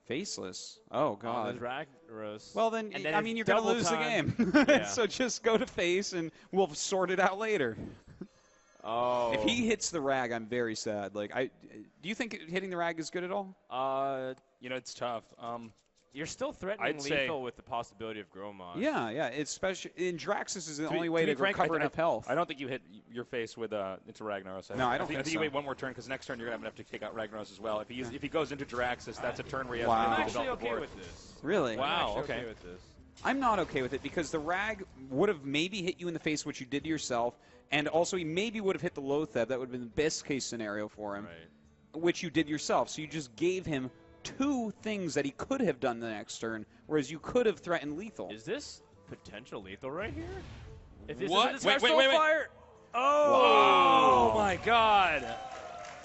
Faceless? Oh, God. Ragnaros. Well, then, and I mean, you're going to lose the game. So just go to face, and we'll sort it out later. Oh. If he hits the rag, I'm very sad. Like, do you think hitting the rag is good at all? You know, it's tough. You're still threatening lethal with the possibility of Grommash. Yeah. It's especially in Draxus is the only way to to recover enough health. I don't think you hit your face with into Ragnaros. No, I don't think I think you wait one more turn because next turn you're going to have to take out Ragnaros as well. If he goes into Draxus, that's a turn where he has to I'm develop actually the okay board. with this. Really? Wow. I'm okay with this. I'm not okay with it because the rag would have maybe hit you in the face, which you did to yourself, and also he maybe would have hit the Lotheb. That would have been the best case scenario for him, which you did yourself. So you just gave him 2 things that he could have done the next turn, whereas you could have threatened lethal. Is this potential lethal right here? If this What? Is Wait. Fire. Oh my God!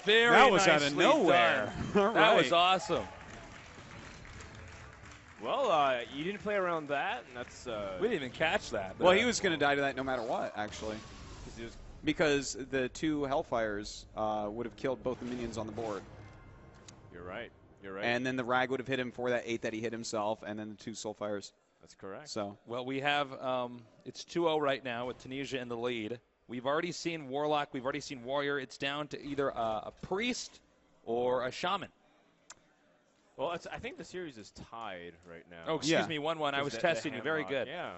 Very that was out nicely of nowhere. That was awesome. Well, you didn't play around that, and that's. We didn't even catch that. Well, he was going to die to that no matter what, actually, because the 2 Hellfires would have killed both the minions on the board. You're right. And then the rag would have hit him for that 8 that he hit himself, and then the 2 Soulfires. That's correct. So, well, we have it's 2-0 right now with Tunisia in the lead. We've already seen Warlock. We've already seen Warrior. It's down to either a Priest or a Shaman. Well, I think the series is tied right now. Oh, excuse me, 1-1. I was testing you. Very good. Yeah.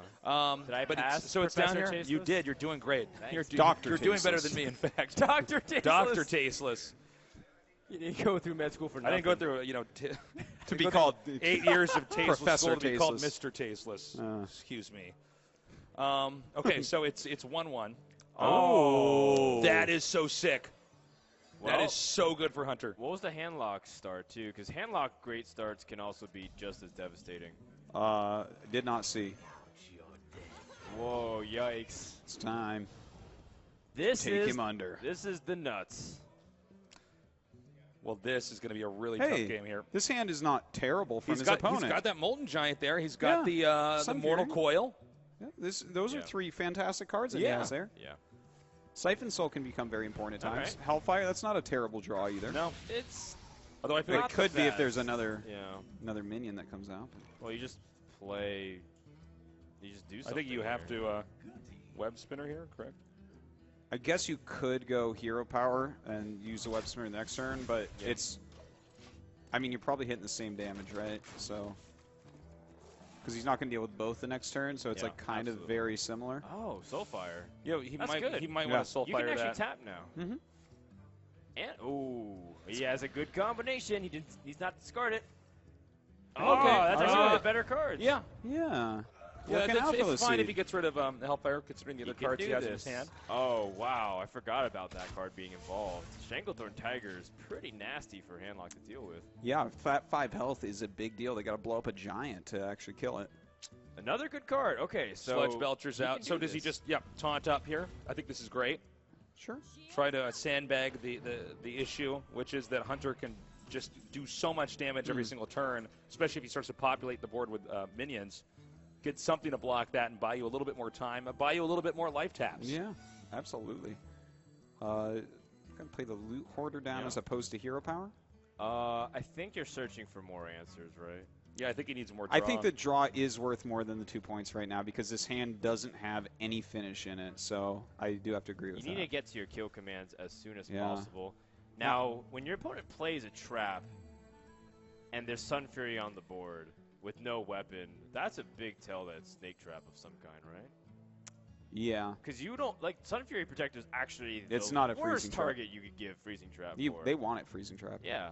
Did I pass? So it's down here. Tasteless? You did. You're doing great. You're doing better than me, in fact. Dr. Tasteless. Dr. Tasteless. You didn't go through med school for nothing. I didn't go through, to be called 8 years of tasteless Professor school to be called Tasteless. Mr. Tasteless. Excuse me. Okay, so it's 1-1. Oh. That is so sick. Well, that is so good for Hunter. What was the handlock start, too? Because handlock great starts can also be just as devastating. Did not see. Whoa, yikes. It's time. Take him under. This is the nuts. Well, this is going to be a really tough game here. This hand is not terrible from his opponent. He's got that Molten Giant there. He's got the Mortal Coil. Yeah, those are 3 fantastic cards that he has there. Yeah. Siphon Soul can become very important at times. Hellfire, that's not a terrible draw either. No. Although I feel like it could be if there's another minion that comes out. Well, you just play. You just do something. I think you have to web spinner here, correct? I guess you could go Hero Power and use the web spinner next turn, but it's. I mean, you're probably hitting the same damage, right? So. Because he's not going to deal with both the next turn, so it's like kind of very similar. Oh, Soulfire. Yeah, he might want to Soulfire that. You can actually tap now. Mm-hmm. And he has a good combination. He's not discarded. Okay, that's actually one of the better cards. Yeah. It's fine if he gets rid of the Hellfire, considering the other cards he has in his hand. Oh, wow. I forgot about that card being involved. Shanglethorn Tiger is pretty nasty for Handlock to deal with. Yeah, 5 health is a big deal. They got to blow up a giant to actually kill it. Another good card. Okay, so Sludge Belcher's out. So does he just taunt up here? I think this is great. Sure. Try to sandbag the issue, which is that Hunter can just do so much damage every single turn, especially if he starts to populate the board with minions. Get something to block that and buy you a little bit more time, buy you a little bit more life taps. Yeah, absolutely. Going to play the Loot Hoarder down as opposed to Hero Power? I think you're searching for more answers, right? Yeah, I think he needs more draw. I think the draw is worth more than the 2 points right now because this hand doesn't have any finish in it, so I do have to agree with that. You need to get to your kill commands as soon as possible. Now, when your opponent plays a trap and there's Sun Fury on the board with no weapon, that's a big tell that it's Snake Trap of some kind, right? Yeah. Because you don't, like, Sun Fury Protector is actually it's the not a worst trap. target you could give Freezing Trap for. They want it Freezing Trap. Yeah.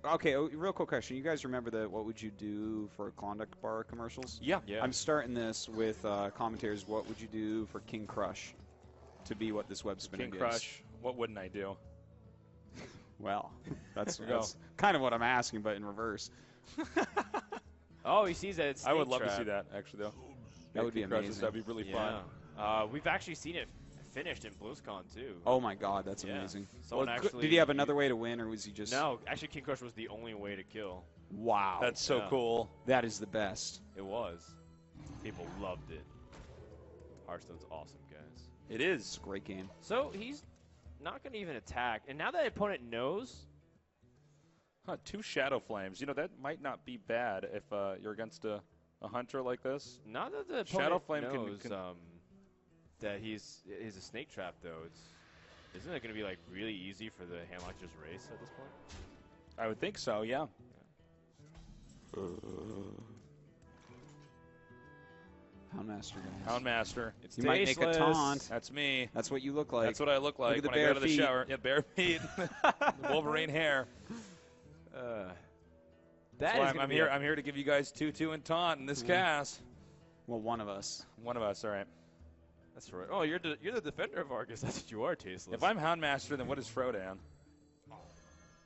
Okay, real quick question. You guys remember the What Would You Do for Klondike Bar commercials? Yeah. I'm starting this with commentators. What would you do for King Crush to be what this web spinner King is? Crush, what wouldn't I do? Well, that's kind of what I'm asking, but in reverse. Oh, he sees that it's Snake I would love Trap. to see that, actually, though. That would be amazing. That would be really fun. We've actually seen it finished in BlizzCon, too. Oh, my God, that's amazing. Actually, did he have another way to win, or was he just... No, actually, King Crush was the only way to kill. Wow. That's so cool. That is the best. It was. People loved it. Hearthstone's awesome, guys. It is. It's a great game. So he's not going to even attack. And now that the opponent knows... 2 Shadow Flames. You know, that might not be bad if you're against a hunter like this. Now that the opponent Shadow Flame knows... that he's a snake trap though. Isn't it going to be like really easy for the Hamlock to just race at this point? I would think so. Yeah. Houndmaster, guys. Houndmaster. It's You might make a taunt. That's me. That's what you look like. That's what I look like Look at when the I go bare to the feet. shower. Yeah, bare feet. Wolverine hair. I'm here to give you guys 2-2 and taunt in this cast. Well, one of us. One of us. All right. That's right. Oh, you're the defender of Argus. That's what you are, Tasteless. If I'm Houndmaster, then what is Frodan?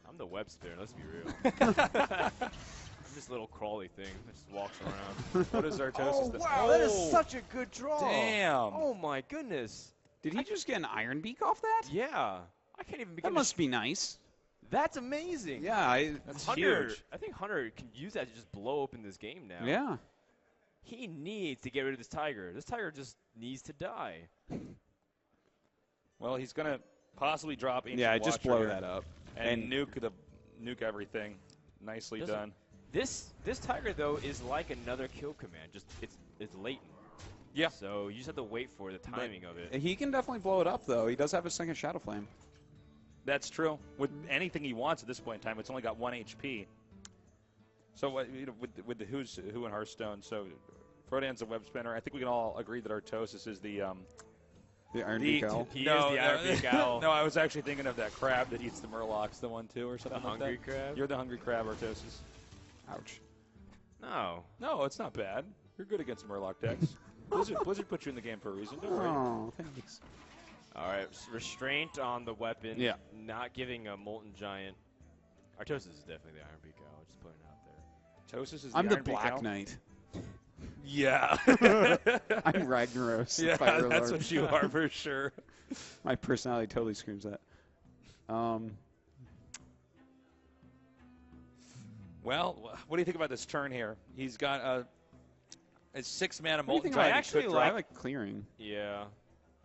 I'm the web spinner. Let's be real. I'm just a little crawly thing that just walks around. What is Artosis? Wow, that is such a good draw. Damn. Oh my goodness. Did he just get an Iron Beak off that? Yeah. I can't even begin. That must be nice. That's amazing. Yeah, That's Hunter, huge. I think Hunter can use that to just blow open this game now. Yeah. He needs to get rid of this Tiger. This Tiger just needs to die. Well, he's going to possibly drop Ancient Yeah, just Watcher blow here that up. and nuke everything. Nicely done. This Tiger though is like another kill command. Just it's latent. Yeah. So you just have to wait for the timing of it. He can definitely blow it up, though. He does have a second Shadow Flame. That's true. With anything he wants at this point in time, it's only got 1 HP. So with the who's who in Hearthstone, so Frodan's a web spinner. I think we can all agree that Artosis is the Iron Beak Owl. He is the Iron Beak Owl. No, I was actually thinking of that crab that eats the Murlocs, the one too, or something The like hungry that. crab? You're the hungry crab, Artosis. Ouch. No. It's not bad. You're good against Murloc decks. Blizzard put you in the game for a reason. Don't worry. Oh, thanks. All right, restraint on the weapon. Yeah. Not giving a Molten Giant. Artosis is definitely the Iron Beak Owl. Just putting it out there. Artosis is the I'm the Iron Beak Black Owl? Knight. Yeah. I'm Ragnaros. Yeah, Fire that's Lord. what you are for sure. My personality totally screams that. Well, what do you think about this turn here? He's got a 6-mana What do you Molten think Giant. about- he actually could I drop. like clearing. Yeah.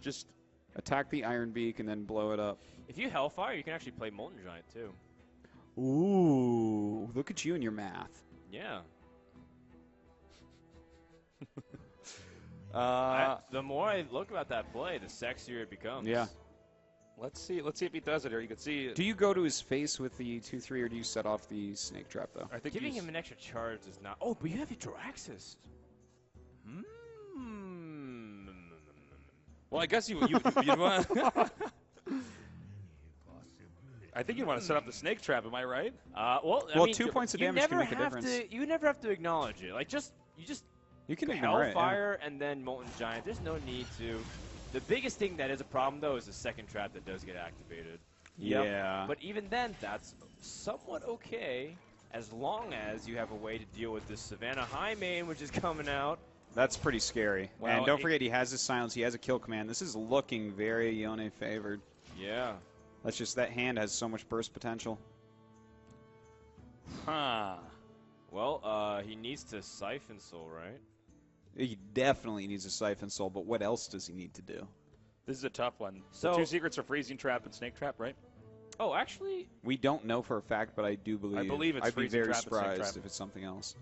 Just Attack the Iron Beak and then blow it up. If you Hellfire, you can actually play Molten Giant too. Ooh, look at you and your math. Yeah. uh, The more I look about that play, the sexier it becomes. Yeah. let's see if he does it here. You can see. Do you go to his face with the 2/3, or do you set off the Snake Trap, though? I think Giving he's- him an extra charge is not. Oh, but you have your Draxus. Well, I guess you'd want. I think you'd want to set up the Snake Trap. Am I right? Well, I Well, mean, 2 points of you damage can never make a have difference. you never have to acknowledge it. Like You can ignore it. Yeah. Hellfire and then Molten Giant. There's no need to. The biggest thing that is a problem though is the second trap that does get activated. Yeah. But even then, that's somewhat okay as long as you have a way to deal with this Savannah High main, which is coming out. That's pretty scary. Well, and don't forget, he has his silence. He has a kill command. This is looking very Yhone favored. Yeah. That's just that hand has so much burst potential. Huh. Well, he needs to Siphon Soul, right? He definitely needs a Siphon Soul, but what else does he need to do? This is a tough one. So- the 2 secrets are Freezing Trap and Snake Trap, right? Oh, actually, We don't know for a fact, but I do believe. it's I'd be Freezing very Trap and Snake surprised Trap. if it's something else.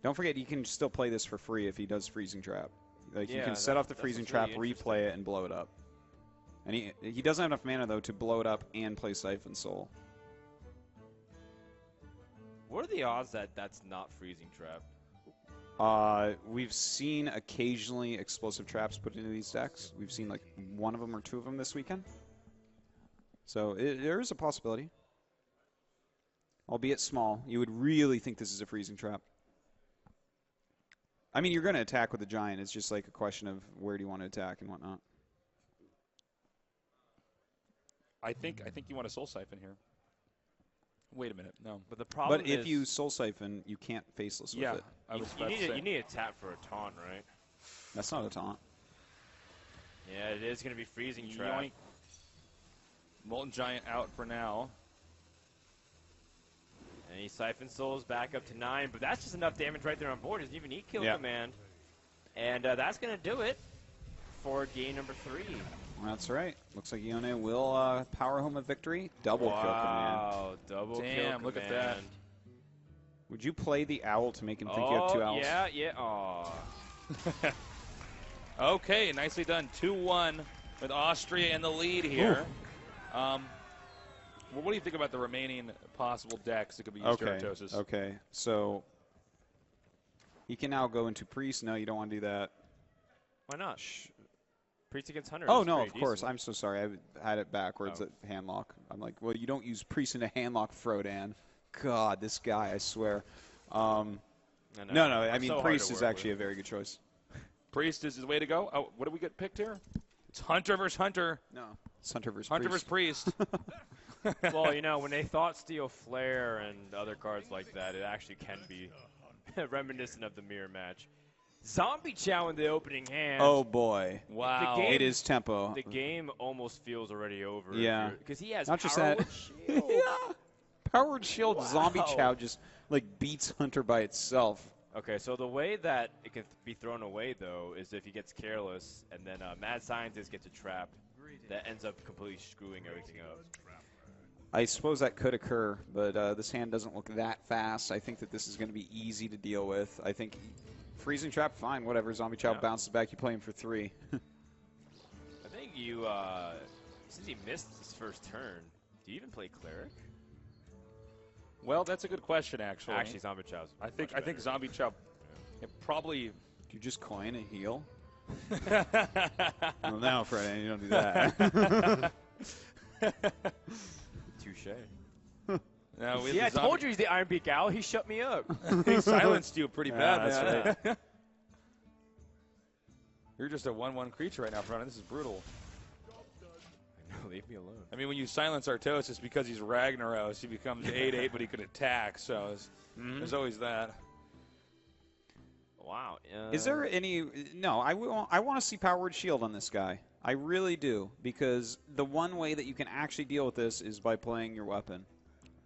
Don't forget, you can still play this for free if he does Freezing Trap. Like you Yeah, can set that- off the that's Freezing what's Trap, really replay it, and blow it up. And he doesn't have enough mana though to blow it up and play Siphon Soul. what are the odds that that's not Freezing Trap? We've seen occasionally explosive traps put into these decks. We've seen like 1 of them or 2 of them this weekend. So there is a possibility. Albeit small. You would really think this is a Freezing Trap. I mean, you're going to attack with the Giant. It's just like a question of where do you want to attack and whatnot. I think you want a Soul Siphon here. Wait a minute. No. But the problem But is, if you Soul Siphon, you can't Faceless with Yeah. it. I was you about to say. need a tap for a taunt, right? That's not a taunt. Yeah, it is going to be Freezing Trap. Yoink. Molten Giant out for now. And he Siphon Souls back up to 9, but that's just enough damage right there on board. Doesn't even need Kill Yeah. Command. And that's going to do it for game number 3. That's right. Looks like Yhone will power home a victory. Double kill command. Wow, double kill Damn, look at that. command. Would you play the owl to make him think you have 2 owls? Yeah. Aw. Okay, nicely done. 2-1 with Austria in the lead here. Well, what do you think about the remaining possible decks that could be used for Artosis? Okay, so he can now go into Priest. No, you don't want to do that. Why not? Priest against Hunter. Oh, no, of course. I'm so sorry. I had it backwards at handlock. I'm like, well, you don't use Priest into handlock, Frodan. God, this guy, I swear. No. I mean, Priest is actually a very good choice. Priest is the way to go. Oh, what do we get picked here? It's Hunter versus Hunter. No, it's Hunter versus Priest. Well, you know, when they thought Steel Flare and other cards like that, it actually can be reminiscent of the mirror match. Zombie Chow in the opening hand. Oh, boy. Wow. It is tempo. The game almost feels already over. Yeah. Because he has Not just that. Shield. Yeah. Powered Shield Zombie Chow just, like, beats Hunter by itself. Okay, so the way that it can be thrown away, though, is if he gets careless and then Mad Scientist gets a trap that ends up completely screwing everything up. I suppose that could occur, but this hand doesn't look that fast. I think that this is going to be easy to deal with. I think Freezing Trap, fine, whatever. Zombie Chow bounces back. You play him for 3. I think you, since he missed his first turn, do you even play Cleric? Well, that's a good question, actually. Actually, Zombie Chow's I think Zombie Chow probably. Do you just coin and heal? Well, no, Fred, you don't do that. Touche. No, I told you he's the Iron Beak Owl. He shut me up. He silenced you pretty bad. That's right. You're just a 1/1 creature right now, Frodan. This is brutal. No, leave me alone. I mean, when you silence Artosis because he's Ragnaros, he becomes 8/8, but he could attack. So there's always that. Wow. Is there any? No, I want to see Powered Shield on this guy. I really do, because the one way that you can actually deal with this is by playing your weapon.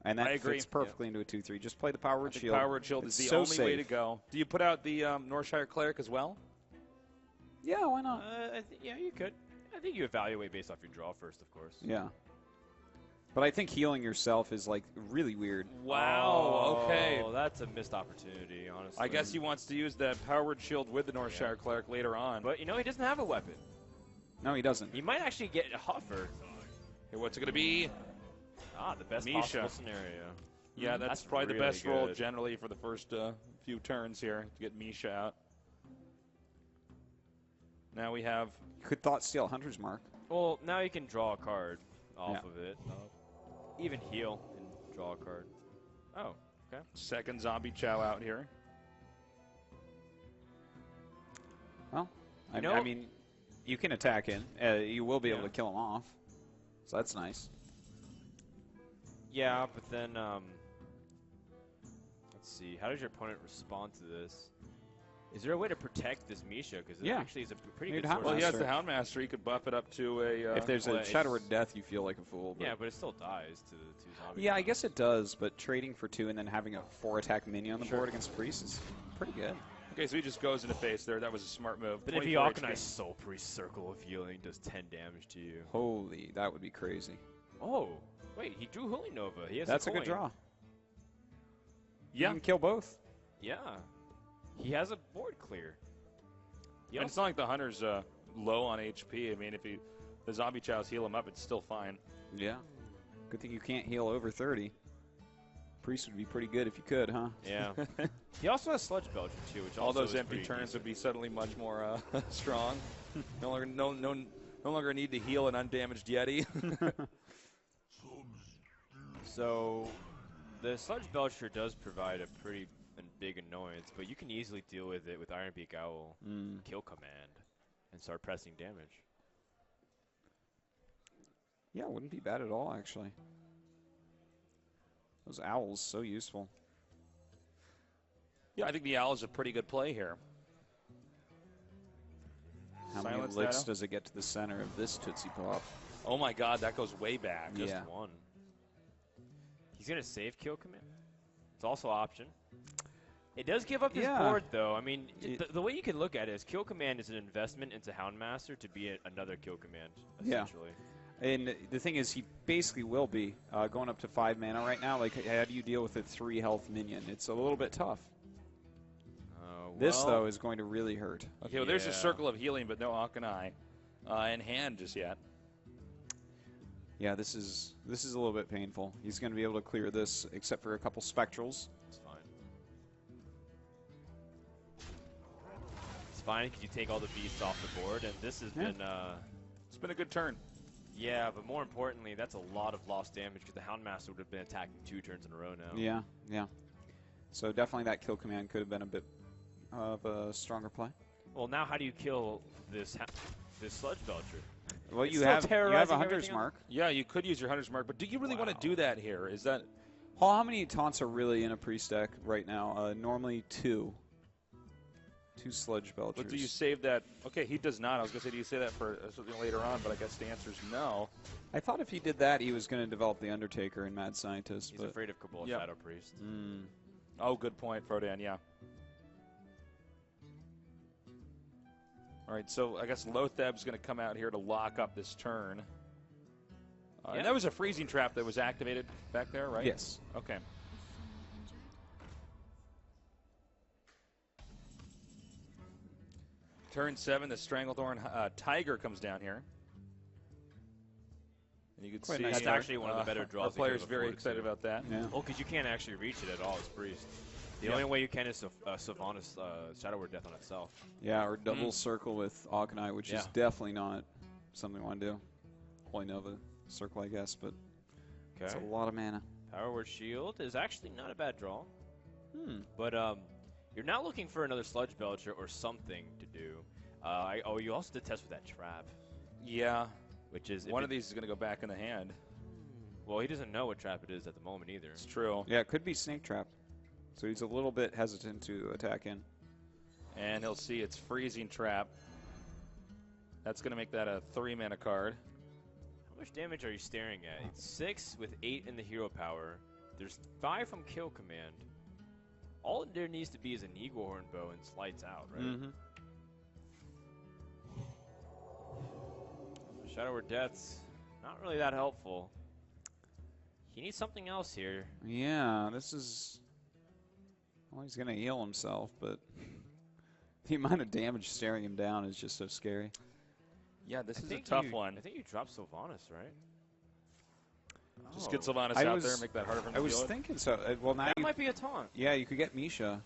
And that fits perfectly into a 2/3. Just play the Powered Shield. Powered Shield is the only way to go. Do you put out the Northshire Cleric as well? Yeah, why not? Yeah, you could. I think you evaluate based off your draw first, of course. Yeah. But I think healing yourself is, like, really weird. Wow, okay. Oh, that's a missed opportunity, honestly. I guess he wants to use that Powered Shield with the Northshire Cleric later on. But, you know, he doesn't have a weapon. No, he doesn't. He might actually get a Huffer. Hey, what's it going to be? The best Misha. possible scenario. Yeah, that's probably really the best roll good. generally for the first few turns here to get Misha out. Now we have... You could Thought Steal Hunter's Mark. Well, now you can draw a card off of it. Even heal and draw a card. Oh, okay. Second Zombie Chow out here. Well, I mean, you can attack in. You will be able to kill him off. So that's nice. Yeah, but then, let's see. How does your opponent respond to this? Is there a way to protect this Misha? Because it actually is a pretty good source. Well, he has the Houndmaster. He could buff it up to a... if there's a Shadow of Death, you feel like a fool. But yeah, but it still dies to the 2 zombies. Yeah, I guess it does, but trading for 2 and then having a 4-attack minion on the board against Priest is pretty good. Okay, so he just goes into face there. That was a smart move. But if he Alkanized Soul Priest Circle of Healing does 10 damage to you. Holy, that would be crazy. Oh, wait, he drew Holy Nova. He has That's a coin. good draw. Yeah. You can kill both. Yeah. He has a board clear. And it's not like the Hunter's low on HP. I mean, if the Zombie Chows heal him up, it's still fine. Yeah. Good thing you can't heal over 30. Priest would be pretty good if you could, huh? Yeah. He also has Sludge Belcher, too, which all also those is empty turns decent. would be suddenly much more strong. No longer need to heal an undamaged Yeti. So, the Sludge Belcher does provide a pretty big annoyance, but you can easily deal with it with Iron Beak Owl, Kill Command, and start pressing damage. Yeah, it wouldn't be bad at all, actually. Those owls, so useful. Yeah, I think the owl is a pretty good play here. How many licks does it get to the center of this Tootsie Pop? Oh my God, that goes way back. Just one. He's going to save Kill Command. It's also an option. It does give up his board, though. I mean, the way you can look at it is Kill Command is an investment into Houndmaster to be another Kill Command, essentially. Yeah. And the thing is, he basically will be going up to 5 mana right now. Like, how do you deal with a 3 health minion? It's a little bit tough. This, though, is going to really hurt. Okay, well, there's a circle of healing, but no Akanai in hand just yet. Yeah, this is a little bit painful. He's going to be able to clear this, except for a couple spectrals. It's fine. It's fine because you take all the beasts off the board, and this has been... it's been a good turn. Yeah, but more importantly, that's a lot of lost damage because the Houndmaster would have been attacking 2 turns in a row now. Yeah, yeah. So definitely that kill command could have been a bit of a stronger play. Well, now how do you kill this Sludge Belcher? Well, you have a Hunter's Mark. Yeah, you could use your Hunter's Mark, but do you really want to do that here? Is that... Paul, how many taunts are really in a priest deck right now? Normally 2. 2 Sludge Belchers. But do you save that? Okay, he does not. I was going to say, do you save that for something later on? But I guess the answer is no. I thought if he did that, he was going to develop the Undertaker and Mad Scientist. He's afraid of Cabal Shadow Priest. Oh, good point, Frodan, yeah. All right, so I guess Lotheb's going to come out here to lock up this turn. And that was a freezing trap that was activated back there, right? Yes. Okay. Turn 7, the Stranglethorn Tiger comes down here. And you can see that's actually one of the better draws. Our player's very excited about that. Yeah. Oh, because you can't actually reach it at all as Priest. The only way you can is Sylvanas Shadow Word Death on itself. Yeah, or double circle with Akanai, which is definitely not something we want to do. Holy Nova circle, I guess, but it's a lot of mana. Power Word Shield is actually not a bad draw. But you're not looking for another Sludge Belcher or something to do. You also did test with that trap. Yeah. Which is one of these is going to go back in the hand. Well, he doesn't know what trap it is at the moment either. It's true. Yeah, it could be Snake Trap. So he's a little bit hesitant to attack in. And he'll see it's Freezing Trap. That's going to make that a 3-mana card. How much damage are you staring at? It's 6 with 8 in the hero power. There's 5 from Kill Command. All there needs to be is an Eaglehorn Bow and Slights out, right? Shadow Word Death's not really that helpful. He needs something else here. Yeah, this is... Well, he's going to heal himself, but the amount of damage staring him down is just so scary. Yeah, this is a tough one. I think you dropped Sylvanas, right? Just get Sylvanas out there and make that harder for him to I was thinking so. Well, now that might be a taunt. Yeah, you could get Misha.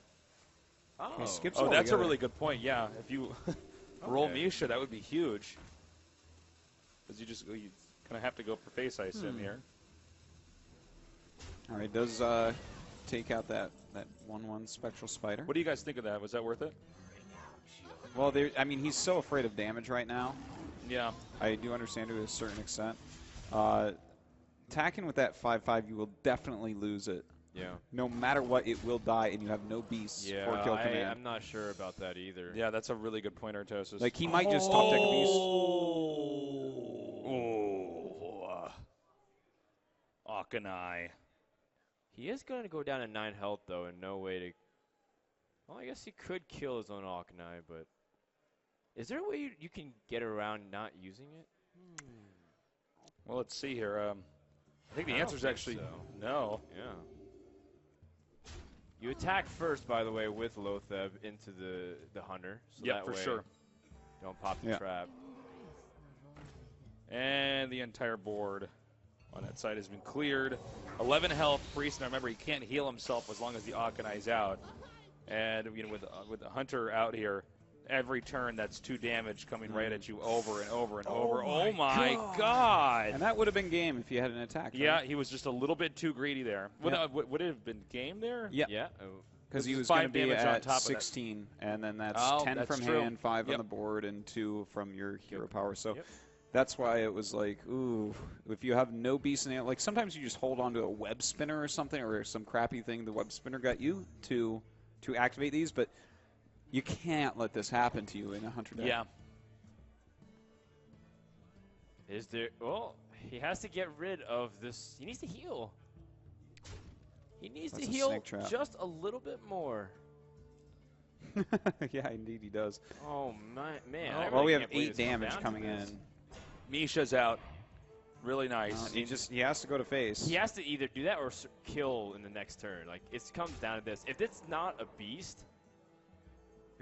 Oh, that's a really good point. Yeah, if you roll Misha, that would be huge. Because you kind of have to go for face, I assume, here. All right, does take out that 1/1 Spectral Spider. What do you guys think of that? Was that worth it? Well, I mean, he's so afraid of damage right now. Yeah. I do understand to a certain extent. Attacking with that 5/5, you will definitely lose it. Yeah. No matter what, it will die, and you have no beasts for kill command. I'm not sure about that either. Yeah, that's a really good point, Artosis. Like, he might just top deck a beast. Akanai. He is going to go down to 9 health, though, and no way to... Well, I guess he could kill his own Akanai, but... Is there a way you can get around not using it? Well, let's see here. I think the answer is actually no. Yeah. You attack first, by the way, with Lotheb into the Hunter. So yeah, that for way sure. Don't pop the trap. And the entire board on that side has been cleared. 11 health, Priest. Now remember, he can't heal himself as long as the Akanai's out. And with the Hunter out here, every turn that's 2 damage coming right at you over and over and over. Oh my God! And that would have been game if you had an attack. Right? Yeah, he was just a little bit too greedy there. Yeah. Would it have been game there? Yeah. Yeah. Because he was going to be at 16, and then that's 10 from hand, 5 on the board, and 2 from your hero power. So that's why it was like, ooh, if you have no beast in it, like sometimes you just hold on to a web spinner or something, or some crappy thing the web spinner got you to activate these, but you can't let this happen to you in a Hunter deck. Yeah. Is there... Well, he has to get rid of this. He needs to heal. He needs to heal just a little bit more. Yeah, indeed he does. Oh, man. Oh, well, we have 8 damage coming in. Misha's out. Really nice. He has to go to face. He has to either do that or kill in the next turn. Like, it comes down to this. If it's not a beast...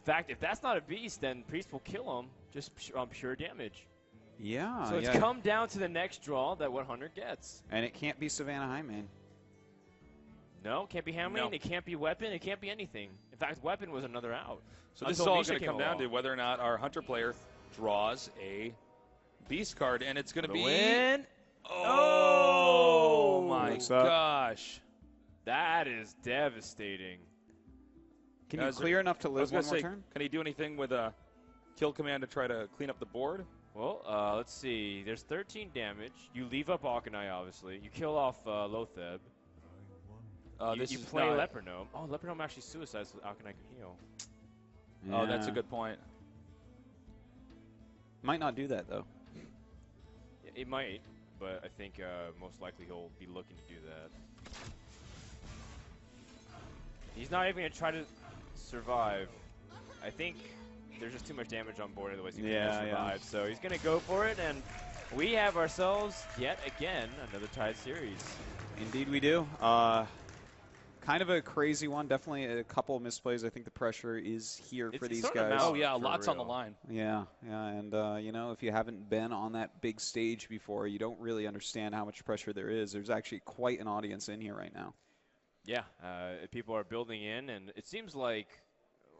In fact, if that's not a beast, then Priest will kill him just on pure damage. Yeah. So it's come down to the next draw that what Hunter gets. And it can't be Savannah Highmane. No, it can't be Highmane. No. It can't be Weapon. It can't be anything. In fact, Weapon was another out. So this is all going to come down to whether or not our Hunter player draws a beast card, and it's going to be win. Oh my gosh, that is devastating. Can you clear enough to live one more turn? Can he do anything with a kill command to try to clean up the board? Well, let's see. There's 13 damage. You leave up Auchenai, obviously. You kill off Lotheb. You play Lepernome. Oh, Lepernome actually suicides, so Auchenai can heal. Yeah. Oh, that's a good point. Might not do that, though. It might, but I think most likely he'll be looking to do that. He's not even going to try to survive. I think there's just too much damage on board, otherwise he can't survive. Yeah. So he's going to go for it, and we have ourselves, yet again, another tied series. Indeed we do. Kind of a crazy one. Definitely a couple of misplays. I think the pressure is here for these guys. Oh, yeah, lots on the line. Yeah, yeah. And, you know, if you haven't been on that big stage before, you don't really understand how much pressure there is. There's actually quite an audience in here right now. Yeah, people are building in, and it seems like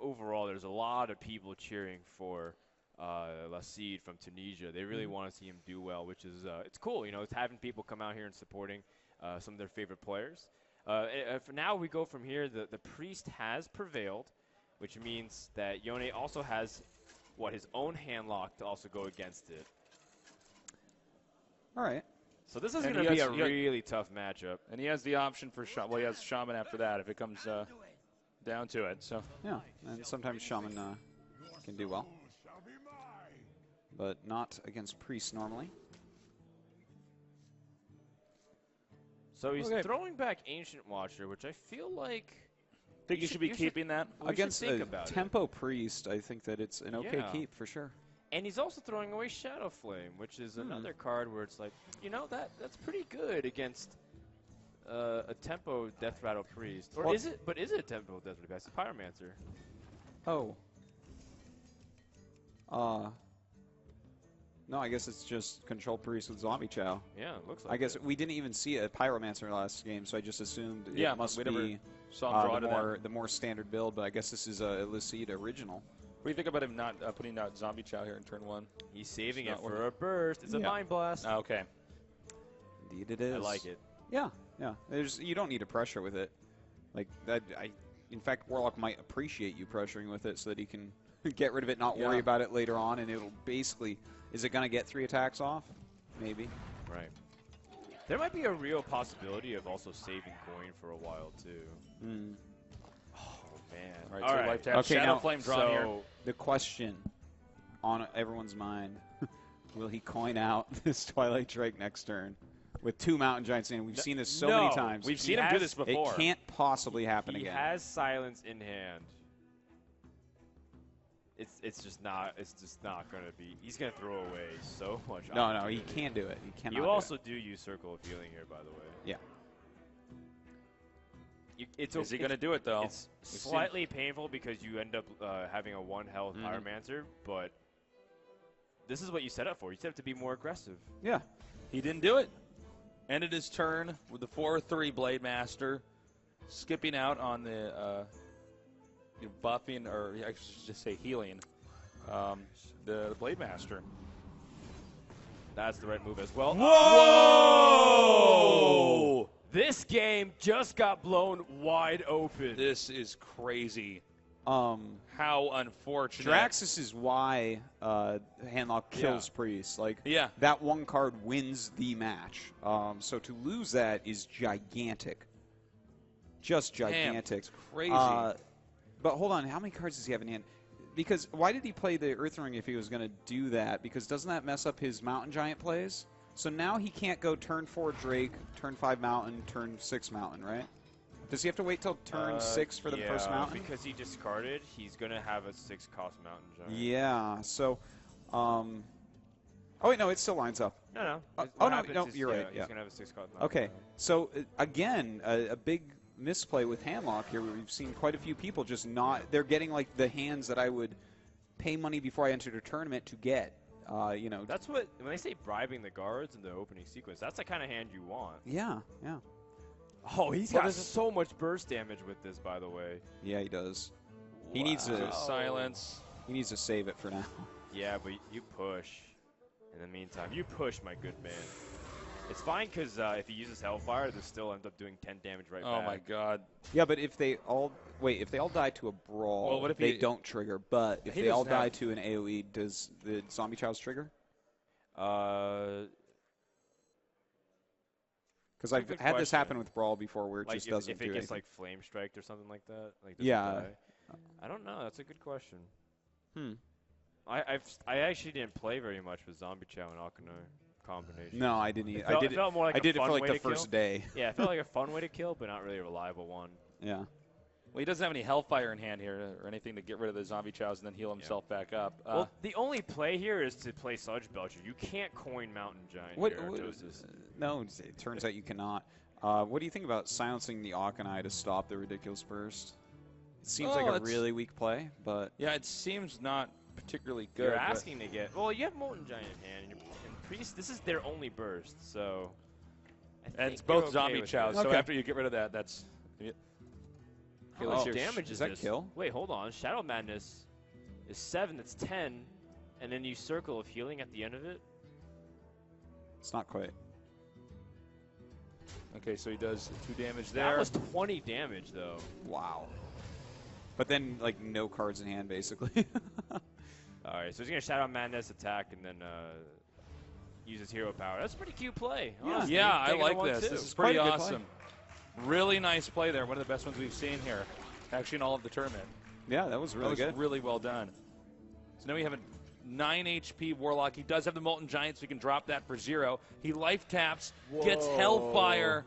overall there's a lot of people cheering for las3ed from Tunisia. They really want to see him do well, which is it's cool. You know, it's having people come out here and supporting some of their favorite players. For now, we go from here. The Priest has prevailed, which means that Yhone also has, his own hand lock to also go against it. All right. So this is going to be a really tough matchup. And he has the option for Shaman. Well, he has Shaman after that if it comes down to it. So yeah, and sometimes Shaman can do well, but not against Priest normally. So he's throwing back Ancient Watcher, which I feel like... Think you should be keeping that? Against a Tempo Priest, I think that it's an okay keep for sure. And he's also throwing away Shadow Flame, which is another card where it's like, you know, that's pretty good against a Tempo Death Rattle Priest. Or is it? But is it a Tempo Death Rattle Priest? It's a Pyromancer. Oh. No, I guess it's just Control Priest with Zombie Chow. Yeah, it looks like I guess we didn't even see a Pyromancer last game, so I just assumed it must be the more standard build, but I guess this is a las3ed original. What do you think about him not putting out Zombie Chow here in turn 1? He's saving it for a burst. It's a Mind Blast. Oh, okay. Indeed it is. I like it. Yeah, yeah. You don't need to pressure with it. Like that. In fact, Warlock might appreciate you pressuring with it so that he can get rid of it, not worry about it later on, and it'll basically... Is it going to get 3 attacks off? Maybe. Right. There might be a real possibility of also saving coin for a while, too. Mm. Oh, man. All right. Okay, Shadow Flame drawn here. The question on everyone's mind, will he coin out this Twilight Drake next turn with 2 Mountain Giants in? We've seen this so many times. We've seen him do this before. It can't possibly happen again. He has Silence in hand. It's just not going to be. He's going to throw away so much. No, he can do it. He cannot. You also do use Circle of Healing here, by the way. Yeah. Is he going to do it, though? It's slightly painful because you end up having a 1-health Pyromancer, but this is what you set up for. You set up to be more aggressive. Yeah. He didn't do it. Ended his turn with the 4/3 Blade Master, skipping out on the buffing, or I should just say healing, the Blade Master. That's the right move as well. Whoa! This game just got blown wide open. This is crazy. How unfortunate. Draxus is why Handlock kills Priest. That one card wins the match. So to lose that is gigantic. Just gigantic. Damn, it's crazy. But hold on, how many cards does he have in hand? Because why did he play the Earth Ring if he was going to do that? Because doesn't that mess up his Mountain Giant plays? So now he can't go turn 4 Drake, turn 5 Mountain, turn 6 Mountain, right? Does he have to wait till turn 6 for the first Mountain? Because he discarded, he's going to have a 6-cost Mountain Giant. Yeah, so... oh, wait, no, it still lines up. No. No, you're right. He's going to have a 6-cost Mountain Okay, so again, a big misplay with handlock here. We've seen quite a few people just not. They're getting like the hands that I would pay money before I entered a tournament to get. You know. That's what when they say bribing the guards in the opening sequence. That's the kind of hand you want. Yeah, yeah. Oh, he's got so much burst damage with this, by the way. Yeah, he does. He Wow. needs to silence. He needs to save it for now. Yeah, but you push. In the meantime, you push, my good man. It's fine because if he uses Hellfire, they still end up doing 10 damage right back. Oh my God. Yeah, but if they all die to a brawl, well, what if they don't trigger. But if he they all doesn't die have- to an AOE, does the zombie childs trigger? Because I've good had this question. happen with brawl before, where it like just if, doesn't if do it gets anything. like flame striked or something like that. Like does it Yeah. die? I don't know. That's a good question. Hmm. I actually didn't play very much with Zombie Chow and Akano combination. No, I didn't. It I did it felt more like I a did it fun for like way the to kill. first day. Yeah, it felt like a fun way to kill, but not really a reliable one. Yeah. Well, he doesn't have any Hellfire in hand here or anything to get rid of the zombie chows and then heal himself back up. Well, the only play here is to play Sludge Belcher. You can't coin Mountain Giant What? here, what Joseph. no, it turns out you cannot. What do you think about silencing the Akanai to stop the ridiculous burst? It seems like a really weak play, but yeah, it seems not particularly good. You're asking to get. Well, you have Molten Giant in hand, and Priest. This is their only burst, so. And it's both zombie with chows. it. So Okay. after you get rid of that, that's. How Oh, much damage is is that this? kill? Wait, hold on. Shadow Madness is 7. That's 10, and then you circle of healing at the end of it. it's not quite. Okay, so he does 2 damage there. That was 20 damage, though. Wow. But then, like, no cards in hand, basically. All right, so he's gonna Shadow Madness attack and then use his hero power. That's a pretty cute play. Honestly. Yeah, I Taking a like 1-2. this. This is Quite pretty a good play. awesome. Really nice play there. One of the best ones we've seen here, actually in all of the tournament. Yeah, that was really good. Really well done. So now we have a 9 HP Warlock. He does have the Molten Giant, so he can drop that for 0. He life taps, gets Hellfire.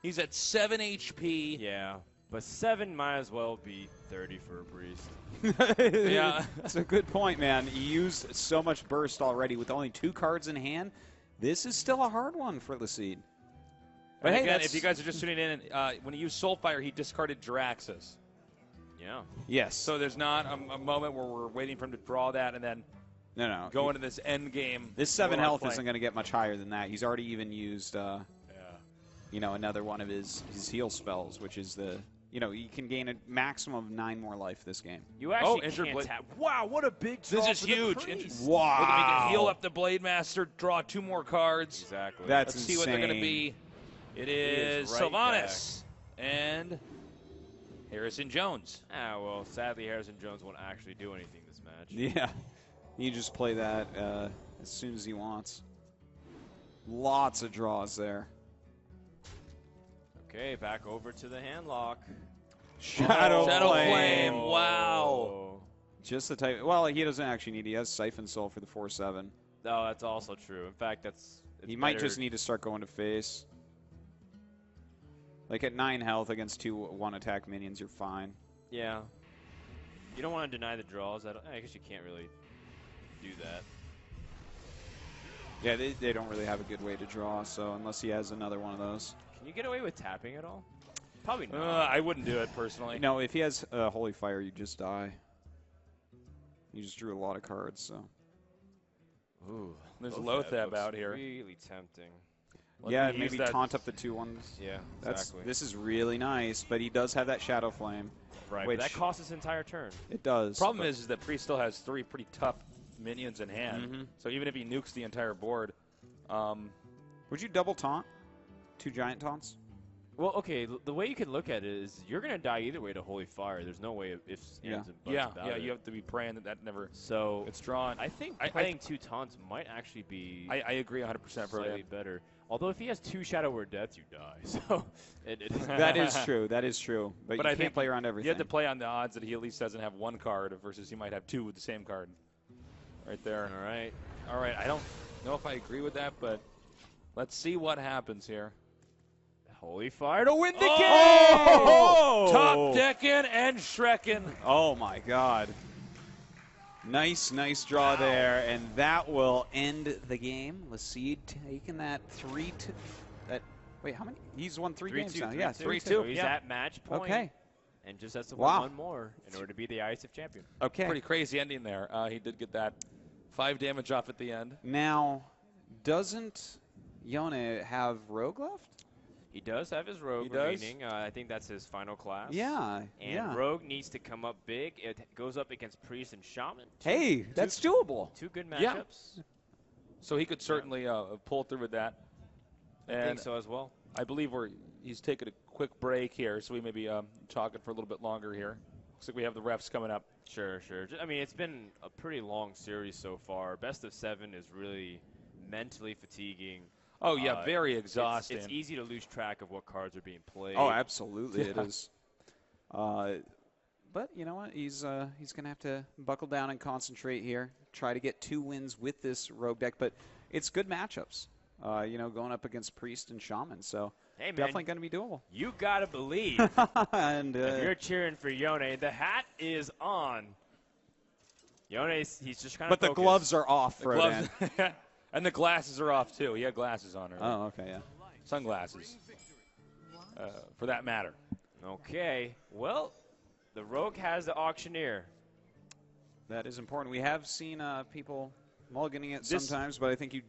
He's at 7 HP. Yeah, but 7 might as well be 30 for a Priest. Yeah. That's a good point, man. You used so much burst already with only 2 cards in hand. This is still a hard one for las3ed. But And hey, again, that's... if you guys are just tuning in, when he used Soulfire, he discarded Jiraxis. Yeah. Yes. So there's not a moment where we're waiting for him to draw that and then no. go into this end game. This 7 Warlock health play. isn't going to get much higher than that. He's already even used, you know, another one of his heal spells, which is the, you know, you can gain a maximum of 9 more life this game. You actually Injured can't Blade. tap. Wow, what a big draw This is for the huge. Priest. Look at him, he can heal up the Blade Master, draw 2 more cards. Exactly. That's Let's see what they're going to insane. be. It is right Sylvanas and Harrison Jones. Ah, well, sadly, Harrison Jones won't actually do anything this match. Yeah. You just play that as soon as he wants. Lots of draws there. Okay, back over to the handlock. Shadow Flame. Oh. Wow. Just the type. Well, he doesn't actually need. He has Siphon Soul for the 4/7. No, that's also true. In fact, it's He might better- just need to start going to face. Like at 9 health against 2 1-attack minions, you're fine. Yeah. You don't want to deny the draws. I guess you can't really do that. Yeah, they don't really have a good way to draw, so unless he has another one of those. Can you get away with tapping at all? Probably not. I wouldn't do it personally. No, if he has Holy Fire, you just die. You just drew a lot of cards, so. Ooh, There's Lothab Lothab looks out here. Really tempting. Yeah, me use maybe that- taunt up the 2/1s. Yeah, That's exactly. This is really nice, but he does have that Shadow Flame. Right, which but that costs his entire turn. It does. Problem but- is that Priest still has 3 pretty tough minions in hand. Mhm. So even if he nukes the entire board, Would you double taunt? 2 giant taunts? Well, okay, the way you can look at it is you're going to die either way to Holy Fire. There's no way of ifs, ands, and buts about it. you have to be praying that never So gets drawn. I think I- playing 2 taunts might actually be I agree 100%, bro. slightly better. Although if he has 2 Shadow Word Deaths, you die. So That is true. That is true. But But you I can't think play around everything. You have to play on the odds that he at least doesn't have 1 card versus he might have 2 with the same card. Right there. All right. All right. I don't know if I agree with that, but let's see what happens here. Holy Fire to win the game! Oh! Top decking and Shrekken. Oh my God. Nice draw there, and that will end the game. las3ed taking that Wait, how many? He's won 3 games now. 3-2, Yeah, 3-2. So he's at match point. Okay. And just has to win Wow. one more in order to be the IESF champion. Okay. Pretty crazy ending there. He did get that 5 damage off at the end. Now, doesn't Yhone have Rogue left? He does have his Rogue remaining. I think that's his final class. Yeah. And Rogue needs to come up big. It goes up against Priest and Shaman. Hey, that's doable. 2 good matchups. Yeah. So he could certainly pull through with that. I think so as well. I believe he's taking a quick break here, so we may be talking for a little bit longer here. Looks like we have the refs coming up. Sure. I mean, it's been a pretty long series so far. Best of 7 is really mentally fatiguing. Oh, yeah, very exhausting. It's easy to lose track of what cards are being played. Oh, absolutely it is. But you know what? He's going to have to buckle down and concentrate here. Try to get 2 wins with this Rogue deck. But it's good matchups, going up against Priest and Shaman. So hey, man, definitely going to be doable. You got to believe. And if you're cheering for Yhone, the hat is on. Yhone, he's just kind of But the gloves are off, Frodan. And the glasses are off, too. He had glasses on earlier. Oh, okay, yeah. Sunglasses, for that matter. Okay. Well, the Rogue has the Auctioneer. That is important. We have seen people mulliganing it sometimes, but I think you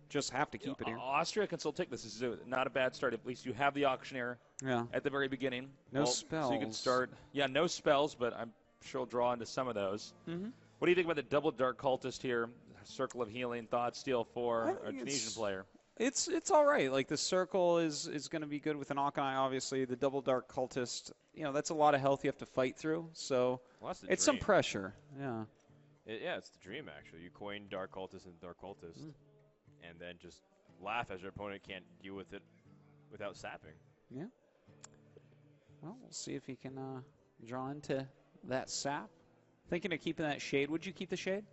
just have to keep it here. Austria can still take this. This is not a bad start. At least you have the Auctioneer at the very beginning. No spells. So you can start. Yeah, no spells, but I'm sure he'll draw into some of those. Mm-hmm. What do you think about the double Dark Cultist here? Circle of Healing, Thought Steal for a Tunisian player. It's all right. Like the Circle is going to be good with an Akanai, obviously. The double Dark Cultist, that's a lot of health you have to fight through. So it's some pressure. Yeah. It's the dream, actually. You coin Dark Cultist and Dark Cultist, and then just laugh as your opponent can't deal with it without sapping. Yeah. Well, we'll see if he can draw into that sap. Thinking of keeping that Shade. Would you keep the Shade?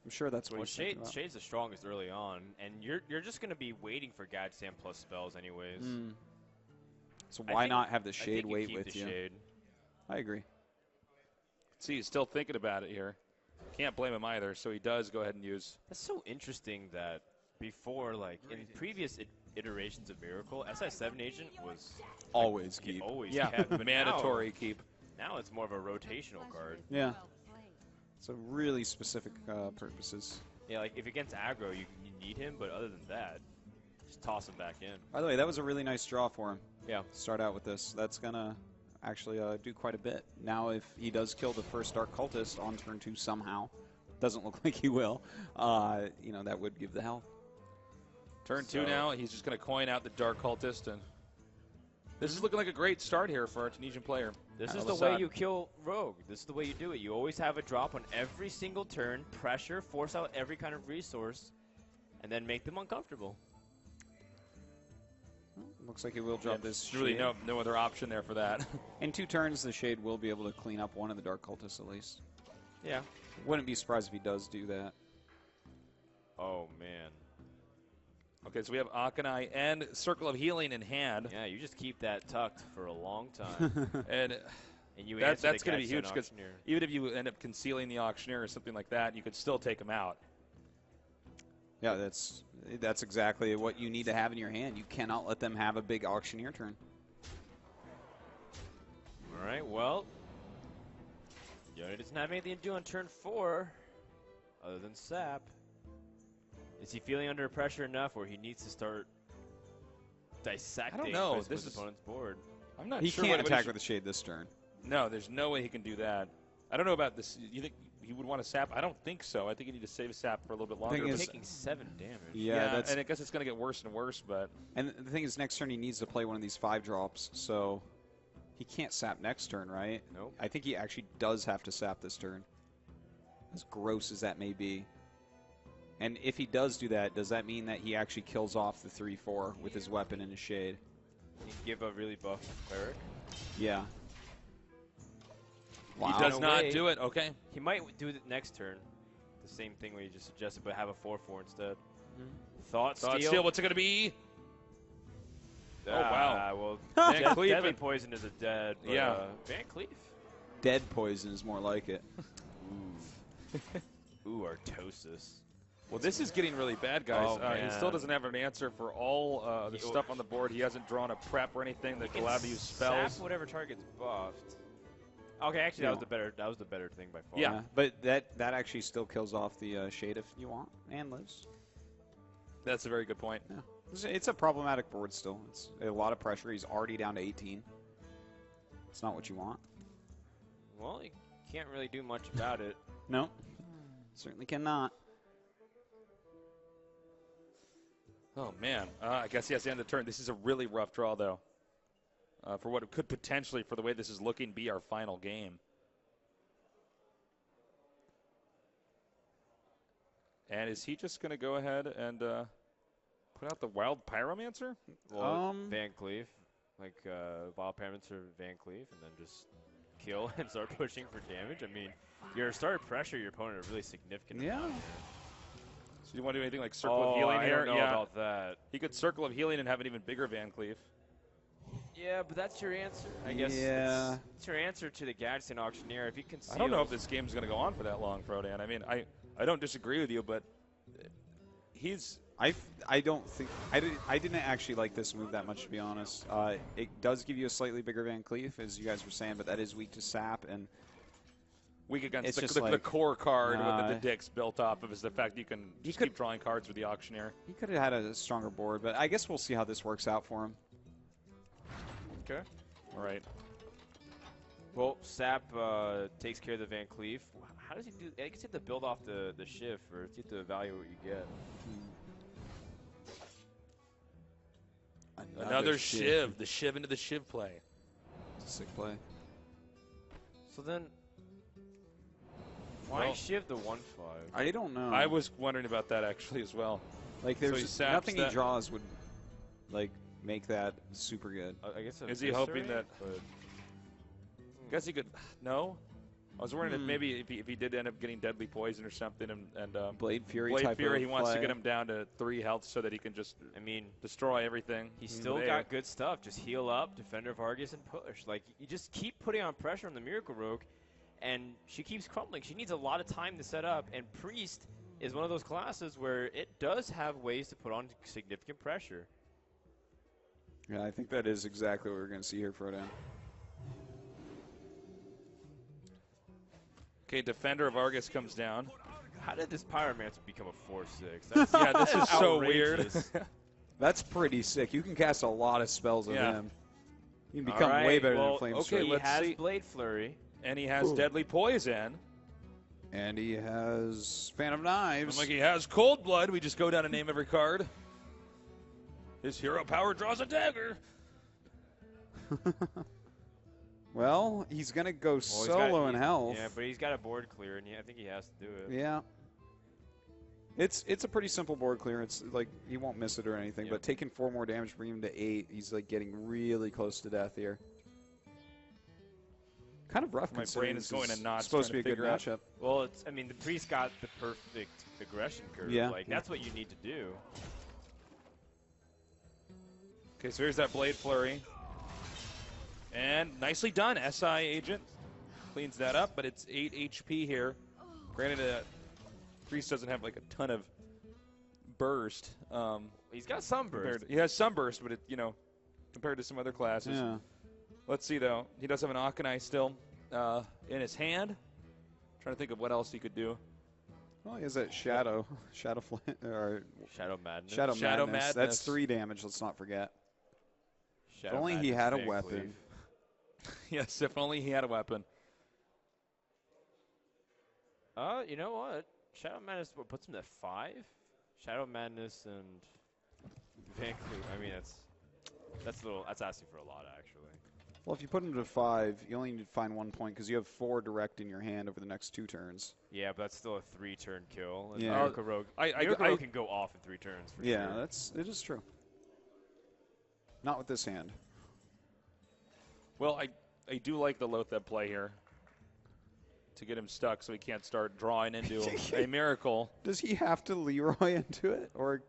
I'm sure that's what he's thinking about. Shade's the strongest early on, and you're just going to be waiting for Gadsam plus spells anyways. So why not have the Shade wait with you? Shade. I agree. See, he's still thinking about it here. Can't blame him either, so he does go ahead and use. That's so interesting that before, like, in previous iterations of Miracle, SI7 Agent was always keep. Kept, mandatory keep. Now it's more of a rotational card. Yeah. So really specific purposes. Yeah, like if against aggro, you need him, but other than that, just toss him back in. By the way, that was a really nice draw for him. Yeah. Start out with this. That's going to actually do quite a bit. Now if he does kill the first Dark Cultist on turn 2 somehow, doesn't look like he will, that would give the health. Turn 2 now, he's just going to coin out the Dark Cultist, and this is looking like a great start here for a Tunisian player. This is the way you kill Rogue. This is the way you do it. You always have a drop on every single turn, pressure, force out every kind of resource, and then make them uncomfortable. Looks like he will drop this Shade. Really no other option there for that. In 2 turns, the Shade will be able to clean up one of the Dark Cultists at least. Yeah. Wouldn't be surprised if he does do that. Oh, man. Okay, so we have Akanai and Circle of Healing in hand. Yeah, you just keep that tucked for a long time. and you that's going to be huge because even if you end up concealing the Auctioneer or something like that, you could still take him out. Yeah, that's exactly what you need to have in your hand. You cannot let them have a big Auctioneer turn. All right, well, Yhone doesn't have anything to do on turn 4 other than sap. Is he feeling under pressure enough where he needs to start dissecting his opponent's board? I'm not sure. He can't attack with the Shade this turn. No, there's no way he can do that. I don't know about this. You think he would want to sap? I don't think so. I think you need to save sap for a little bit longer. He's taking 7 damage. Yeah, and I guess it's going to get worse and worse. And the thing is, next turn he needs to play one of these 5 drops, so he can't sap next turn, right? Nope. I think he actually does have to sap this turn, as gross as that may be. And if he does do that, does that mean that he actually kills off the 3/4 with his weapon and his Shade? He can give a really buff cleric. Yeah. Wow. He does not do it. Okay. He might do it next turn. The same thing where you just suggested, but have a 4/4 instead. Thought Steal. What's it going to be? Oh, wow. Well, Deadly Poison is a dead. But, Van Cleef. Dead Poison is more like it. Ooh, Artosis. Well, this is getting really bad, guys. Oh, he still doesn't have an answer for all the stuff on the board. He hasn't drawn a prep or anything that can allow him to use spells. Sap whatever target's buffed. Okay, actually, that was the better thing by far. Yeah, but that actually still kills off the shade if you want and lives. That's a very good point. Yeah. It's a problematic board still. It's a lot of pressure. He's already down to 18. It's not what you want. Well, you can't really do much about it. No, certainly cannot. Oh, man. I guess he has to end the turn. This is a really rough draw, though. For what it could potentially, for the way this is looking, be our final game. And is he just going to go ahead and put out the Wild Pyromancer? Well, Van Cleef. Like, Wild Pyromancer, Van Cleef, and then just kill and start pushing for damage. I mean, your start pressure your opponent are really significant. Yeah. So you want to do anything like Circle of Healing I here? don't know about that. He could Circle of Healing and have an even bigger Van Cleef. Yeah, but that's your answer. I guess it's your answer to the Gadsden Auctioneer. If you can, I don't know if this game is going to go on for that long, Frodan. I mean, I don't disagree with you, but he's. I don't think I didn't actually like this move that much, to be honest. It does give you a slightly bigger Van Cleef, as you guys were saying, but that is weak to sap and weak against the core card with the dicks built off of is the fact you can keep drawing cards with the Auctioneer. He could have had a stronger board, but I guess we'll see how this works out for him. Okay. All right. Well, Sap takes care of the Van Cleef. How does he do? I guess you have to build off the shift, or you have to evaluate what you get. Another Shiv. The Shiv into the Shiv play. It's a sick play. So then, why Shiv the 1/5? I don't know. I was wondering about that actually as well. Like, there's nothing he draws would, like, make that super good. I guess. Is he hoping that? I guess he could. No. I was wondering if maybe if he did end up getting Deadly Poison or something, and Blade Fury. He wants to get him down to 3 health so that he can just, destroy everything. He's still got good stuff. Just heal up, Defender of Argus, and push. Like, you just keep putting on pressure on the Miracle Rogue, and she keeps crumbling. She needs a lot of time to set up, and Priest is one of those classes where it does have ways to put on significant pressure. Yeah, I think that is exactly what we're going to see here, Frodan. Okay, Defender of Argus comes down. How did this Pyromancer become a 4/6? Yeah, this is so weird. That's pretty sick. You can cast a lot of spells with him. You can become way better than Flame Strike. He has Blade Flurry. And he has Deadly Poison. And he has Fan of Knives. Like he has Cold Blood. We just go down and name every card. His hero power draws a dagger. Well, he's going to go solo in health. Yeah, but he's got a board clear, and I think he has to do it. Yeah. It's a pretty simple board clear. It's like he won't miss it or anything, but taking 4 more damage, bring him to 8. He's like getting really close to death here. Kind of rough. My brain is going a notch. Supposed to be a good matchup. Well, the Priest got the perfect aggression curve. Yeah. Like, that's what you need to do. Okay, so here's that Blade Flurry. And nicely done, SI Agent. Cleans that up, but it's 8 HP here. Granted, Priest doesn't have like a ton of burst. He's got some burst. He has some burst, but compared to some other classes. Yeah. Let's see though. He does have an Akanai still in his hand. Trying to think of what else he could do. Well, he has that Shadow Flint or Shadow Madness. Shadow Madness. That's 3 damage. Let's not forget. If only he had a weapon. Yes, if only he had a weapon. You know what? Shadow Madness puts him at 5. Shadow Madness and Van Cleef. I mean, that's asking for a lot, actually. Well, if you put him to 5, you only need to find 1 point because you have 4 direct in your hand over the next 2 turns. Yeah, but that's still a 3-turn kill. Yeah. Miracle Rogue. Miracle Rogue can go off in 3 turns. For yeah, sure. it is true. Not with this hand. Well, I do like the Lotheb play here to get him stuck so he can't start drawing into a miracle. Does he have to Leroy into it? Or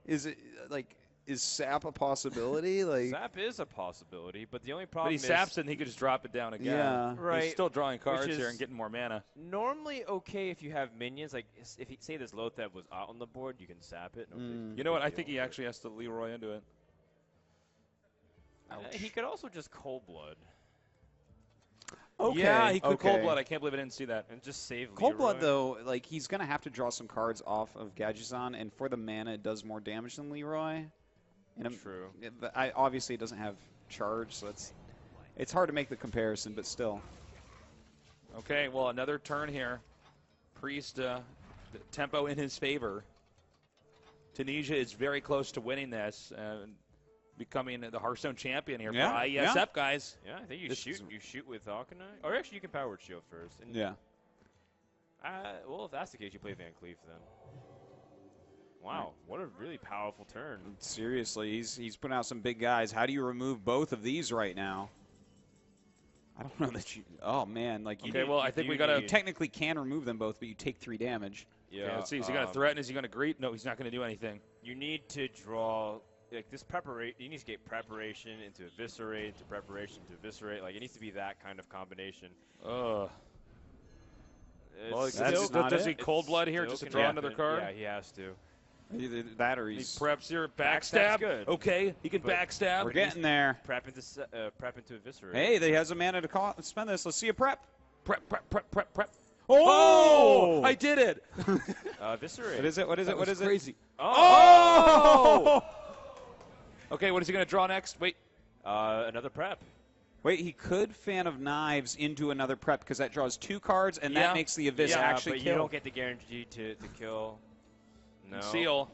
is it like is sap a possibility? Like sap is a possibility, but the only problem he is saps it and he could just drop it down again. Yeah. Right. He's still drawing cards here and getting more mana. Normally okay if you have minions. Like if you say this Lotheb was out on the board, you can sap it. You know what? I think he actually has to Leroy into it. He could also just Cold Blood. Okay. Yeah, he could okay. Cold Blood. I can't believe I didn't see that. And just save Cold Leroy. Blood, though, like he's going to have to draw some cards off of Gadgetzan, and for the mana, it does more damage than Leroy. And True. Obviously, it doesn't have charge, so it's hard to make the comparison, but still. Okay, well, another turn here. Priest, the tempo in his favor. Tunisia is very close to winning this, becoming the Hearthstone champion here for IESF, guys. Yeah, I think you shoot with Hawkeye. Or actually, you can Power Word Shield first. And yeah. Well, if that's the case, you play Van Cleef then. Wow, what a really powerful turn. Seriously, he's putting out some big guys. How do you remove both of these right now? I don't know that you. Oh man, like I think we gotta. You technically can remove them both, but you take 3 damage. Yeah. Let's see. Is he gonna threaten? Is he gonna greet? No, he's not gonna do anything. You need to draw like this preparation. You need to get preparation into eviscerate, into preparation to eviscerate. Like it needs to be that kind of combination. Well, does he Cold Blood here just to draw another card? Yeah, he has to. Either that or he preps here. Backstab. Good. Okay, he can backstab. We're getting there. Prep into eviscerate. Hey, he has a mana to spend this. Let's see a prep. Prep. Oh! I did it. Eviscerate. What is it? Crazy. Oh! Okay, what is he going to draw next? Wait. Another prep. Wait, he could Fan of Knives into another prep because that draws 2 cards, and that makes the Abyss actually but kill. You don't get the guarantee to kill. No. Seal.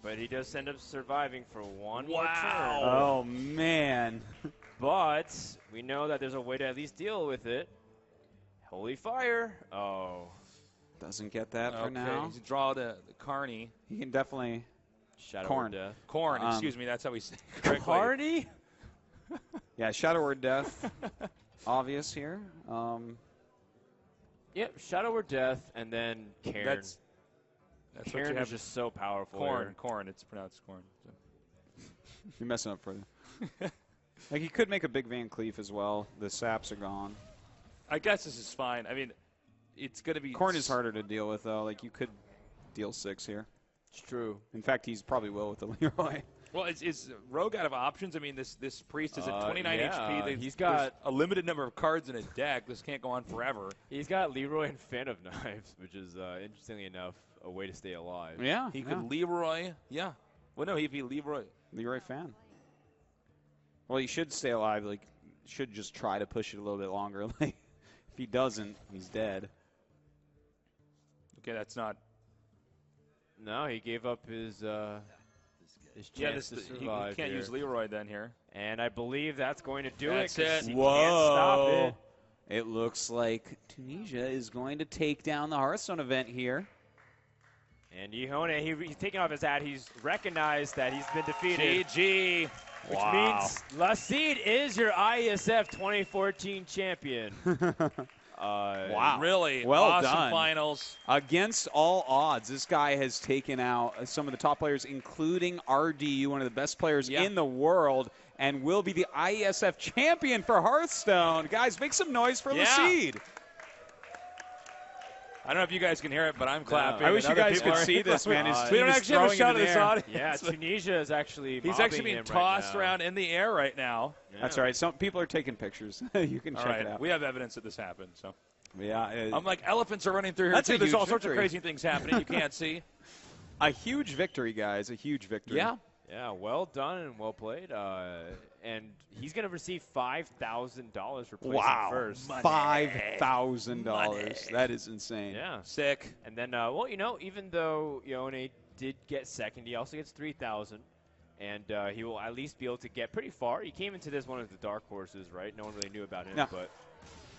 But he does end up surviving for one more turn. Oh, man. But we know that there's a way to at least deal with it. Holy Fire. Oh. Doesn't get that for now. He's draw the Carney. He can definitely. Shadow Corn. Word Death. Corn, excuse me. That's how we say it correctly. Carney? Yeah, Shadow Word Death. Obvious here. Yep, Shadow Word Death, and then Cairn. That's Cairn what you have. is just so powerful. Corn. It's pronounced corn. So. You're messing up further. Like, he could make a big Van Cleef as well. The saps are gone. I guess this is fine. I mean, it's going to be... Corn is harder to deal with, though. Like, you could deal 6 here. It's true. In fact, he's probably will with the Leroy. Well, is Rogue out of options? I mean, this Priest is at 29 HP. He's got a limited number of cards in his deck. This can't go on forever. He's got Leroy and Fan of Knives, which is, interestingly enough, a way to stay alive. Yeah. He could Leroy. Yeah. Well, no, he'd be Leroy. Leroy Fan. Well, he should stay alive. Like, should just try to push it a little bit longer. Like, if he doesn't, he's dead. Okay, that's not. No, he gave up his chance to survive. He can't use Leroy then here. And I believe that's going to do that's it. He Whoa. can't stop it. It looks like Tunisia is going to take down the Hearthstone event here. And Yhone, he's taking off his hat. He's recognized that he's been defeated. GG. Which means las3ed is your IESF 2014 champion. Wow. Really well awesome done. finals. Against all odds, this guy has taken out some of the top players, including RDU, one of the best players in the world, and will be the IESF champion for Hearthstone. Guys, make some noise for las3ed. I don't know if you guys can hear it, but I'm clapping. I wish you guys could see this, man. We don't actually have a shot of this audience. Yeah, Tunisia is actually He's actually being tossed around in the air right now. Yeah. That's all right. Some people are taking pictures. You can check it out. We have evidence that this happened. So, yeah, I'm like, elephants are running through here, too. There's all sorts of crazy things happening you can't see. A huge victory, guys. A huge victory. Yeah. Yeah, well done and well played. And he's going to receive $5,000 for placing first. $5,000. That is insane. Yeah. Sick. And then, well, even though Yhone did get second, he also gets $3,000. And he will at least be able to get pretty far. He came into this one of the dark horses, right? No one really knew about him. Yeah. But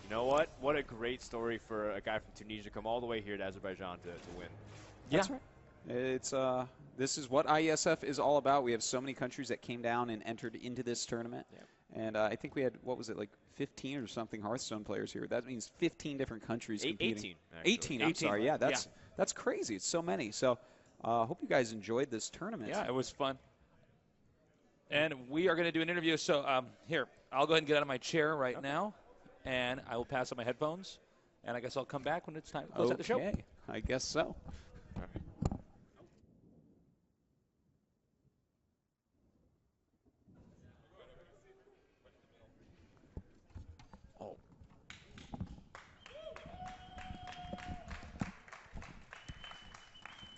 you know what? What a great story for a guy from Tunisia come all the way here to Azerbaijan to win. That's right. It's this is what IESF is all about. We have so many countries that came down and entered into this tournament. Yep. And I think we had, what was it, like 15 or something Hearthstone players here. That means 15 different countries competing. 18, actually. 18, I'm sorry. Yeah, that's crazy. It's so many. So hope you guys enjoyed this tournament. Yeah, it was fun. And we are going to do an interview. So here, I'll go ahead and get out of my chair right now, and I will pass on my headphones. And I guess I'll come back when it's time to close out the show. Okay, I guess so.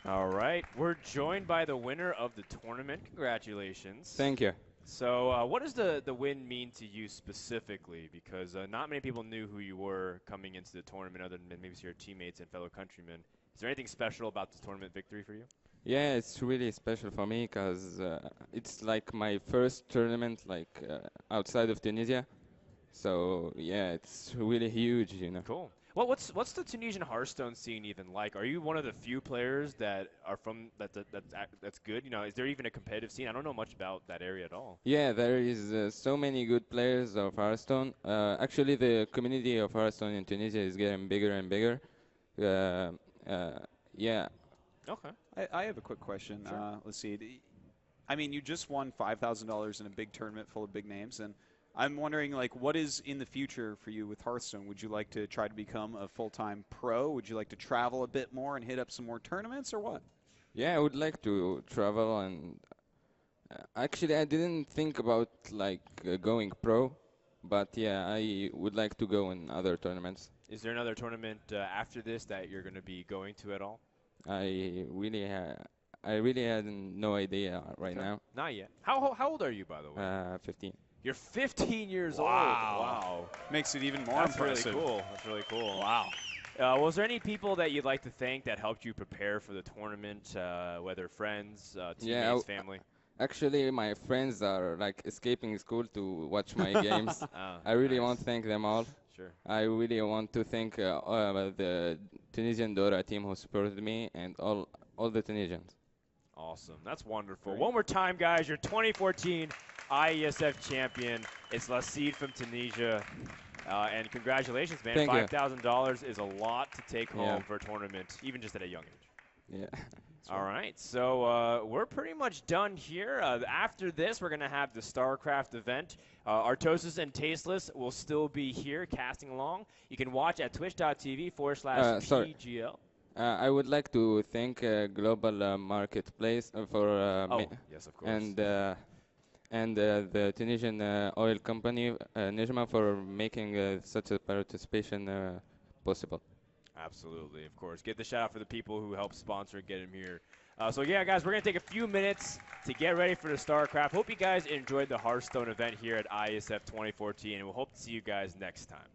All right, we're joined by the winner of the tournament. Congratulations. Thank you. So what does the win mean to you specifically? Because not many people knew who you were coming into the tournament other than maybe your teammates and fellow countrymen. Is there anything special about this tournament victory for you? Yeah, it's really special for me because it's like my first tournament outside of Tunisia. So, yeah, it's really huge, you know. Cool. Well, what's the Tunisian Hearthstone scene even like? Are you one of the few players that are from that's good? You know, is there even a competitive scene? I don't know much about that area at all. Yeah, there is so many good players of Hearthstone. Actually, the community of Hearthstone in Tunisia is getting bigger and bigger. Yeah. Okay. I have a quick question. Sure. Let's see. I mean, you just won $5,000 in a big tournament full of big names, and I'm wondering, like, what is in the future for you with Hearthstone? Would you like to try to become a full-time pro? Would you like to travel a bit more and hit up some more tournaments, or what? Yeah, I would like to travel, and actually, I didn't think about going pro, but yeah, I would like to go in other tournaments. Is there another tournament after this that you're going to be going to at all? I really had no idea right now. Not yet. How old are you, by the way? 15. You're 15 years old. Wow. Makes it even more impressive. Really cool. That's really cool. Wow. Was there any people that you'd like to thank that helped you prepare for the tournament, whether friends, teammates, family? Actually, my friends are escaping school to watch my games. I really want to thank them all. Sure. I really want to thank the Tunisian Dora team who supported me and all the Tunisians. Awesome. That's wonderful. Great. One more time, guys. Your 2014 IESF champion. It's las3ed from Tunisia. And congratulations, man. $5,000 is a lot to take home for a tournament, even just at a young age. Yeah. All right. So we're pretty much done here. After this, we're going to have the StarCraft event. Artosis and Tasteless will still be here casting along. You can watch at twitch.tv/PGL. I would like to thank Global Marketplace for yes, of course. and the Tunisian oil company Nejma for making such a participation possible. Absolutely, of course. Get the shout out for the people who helped sponsor and get him here. So yeah, guys, we're going to take a few minutes to get ready for the StarCraft. Hope you guys enjoyed the Hearthstone event here at IESF 2014, and we'll hope to see you guys next time.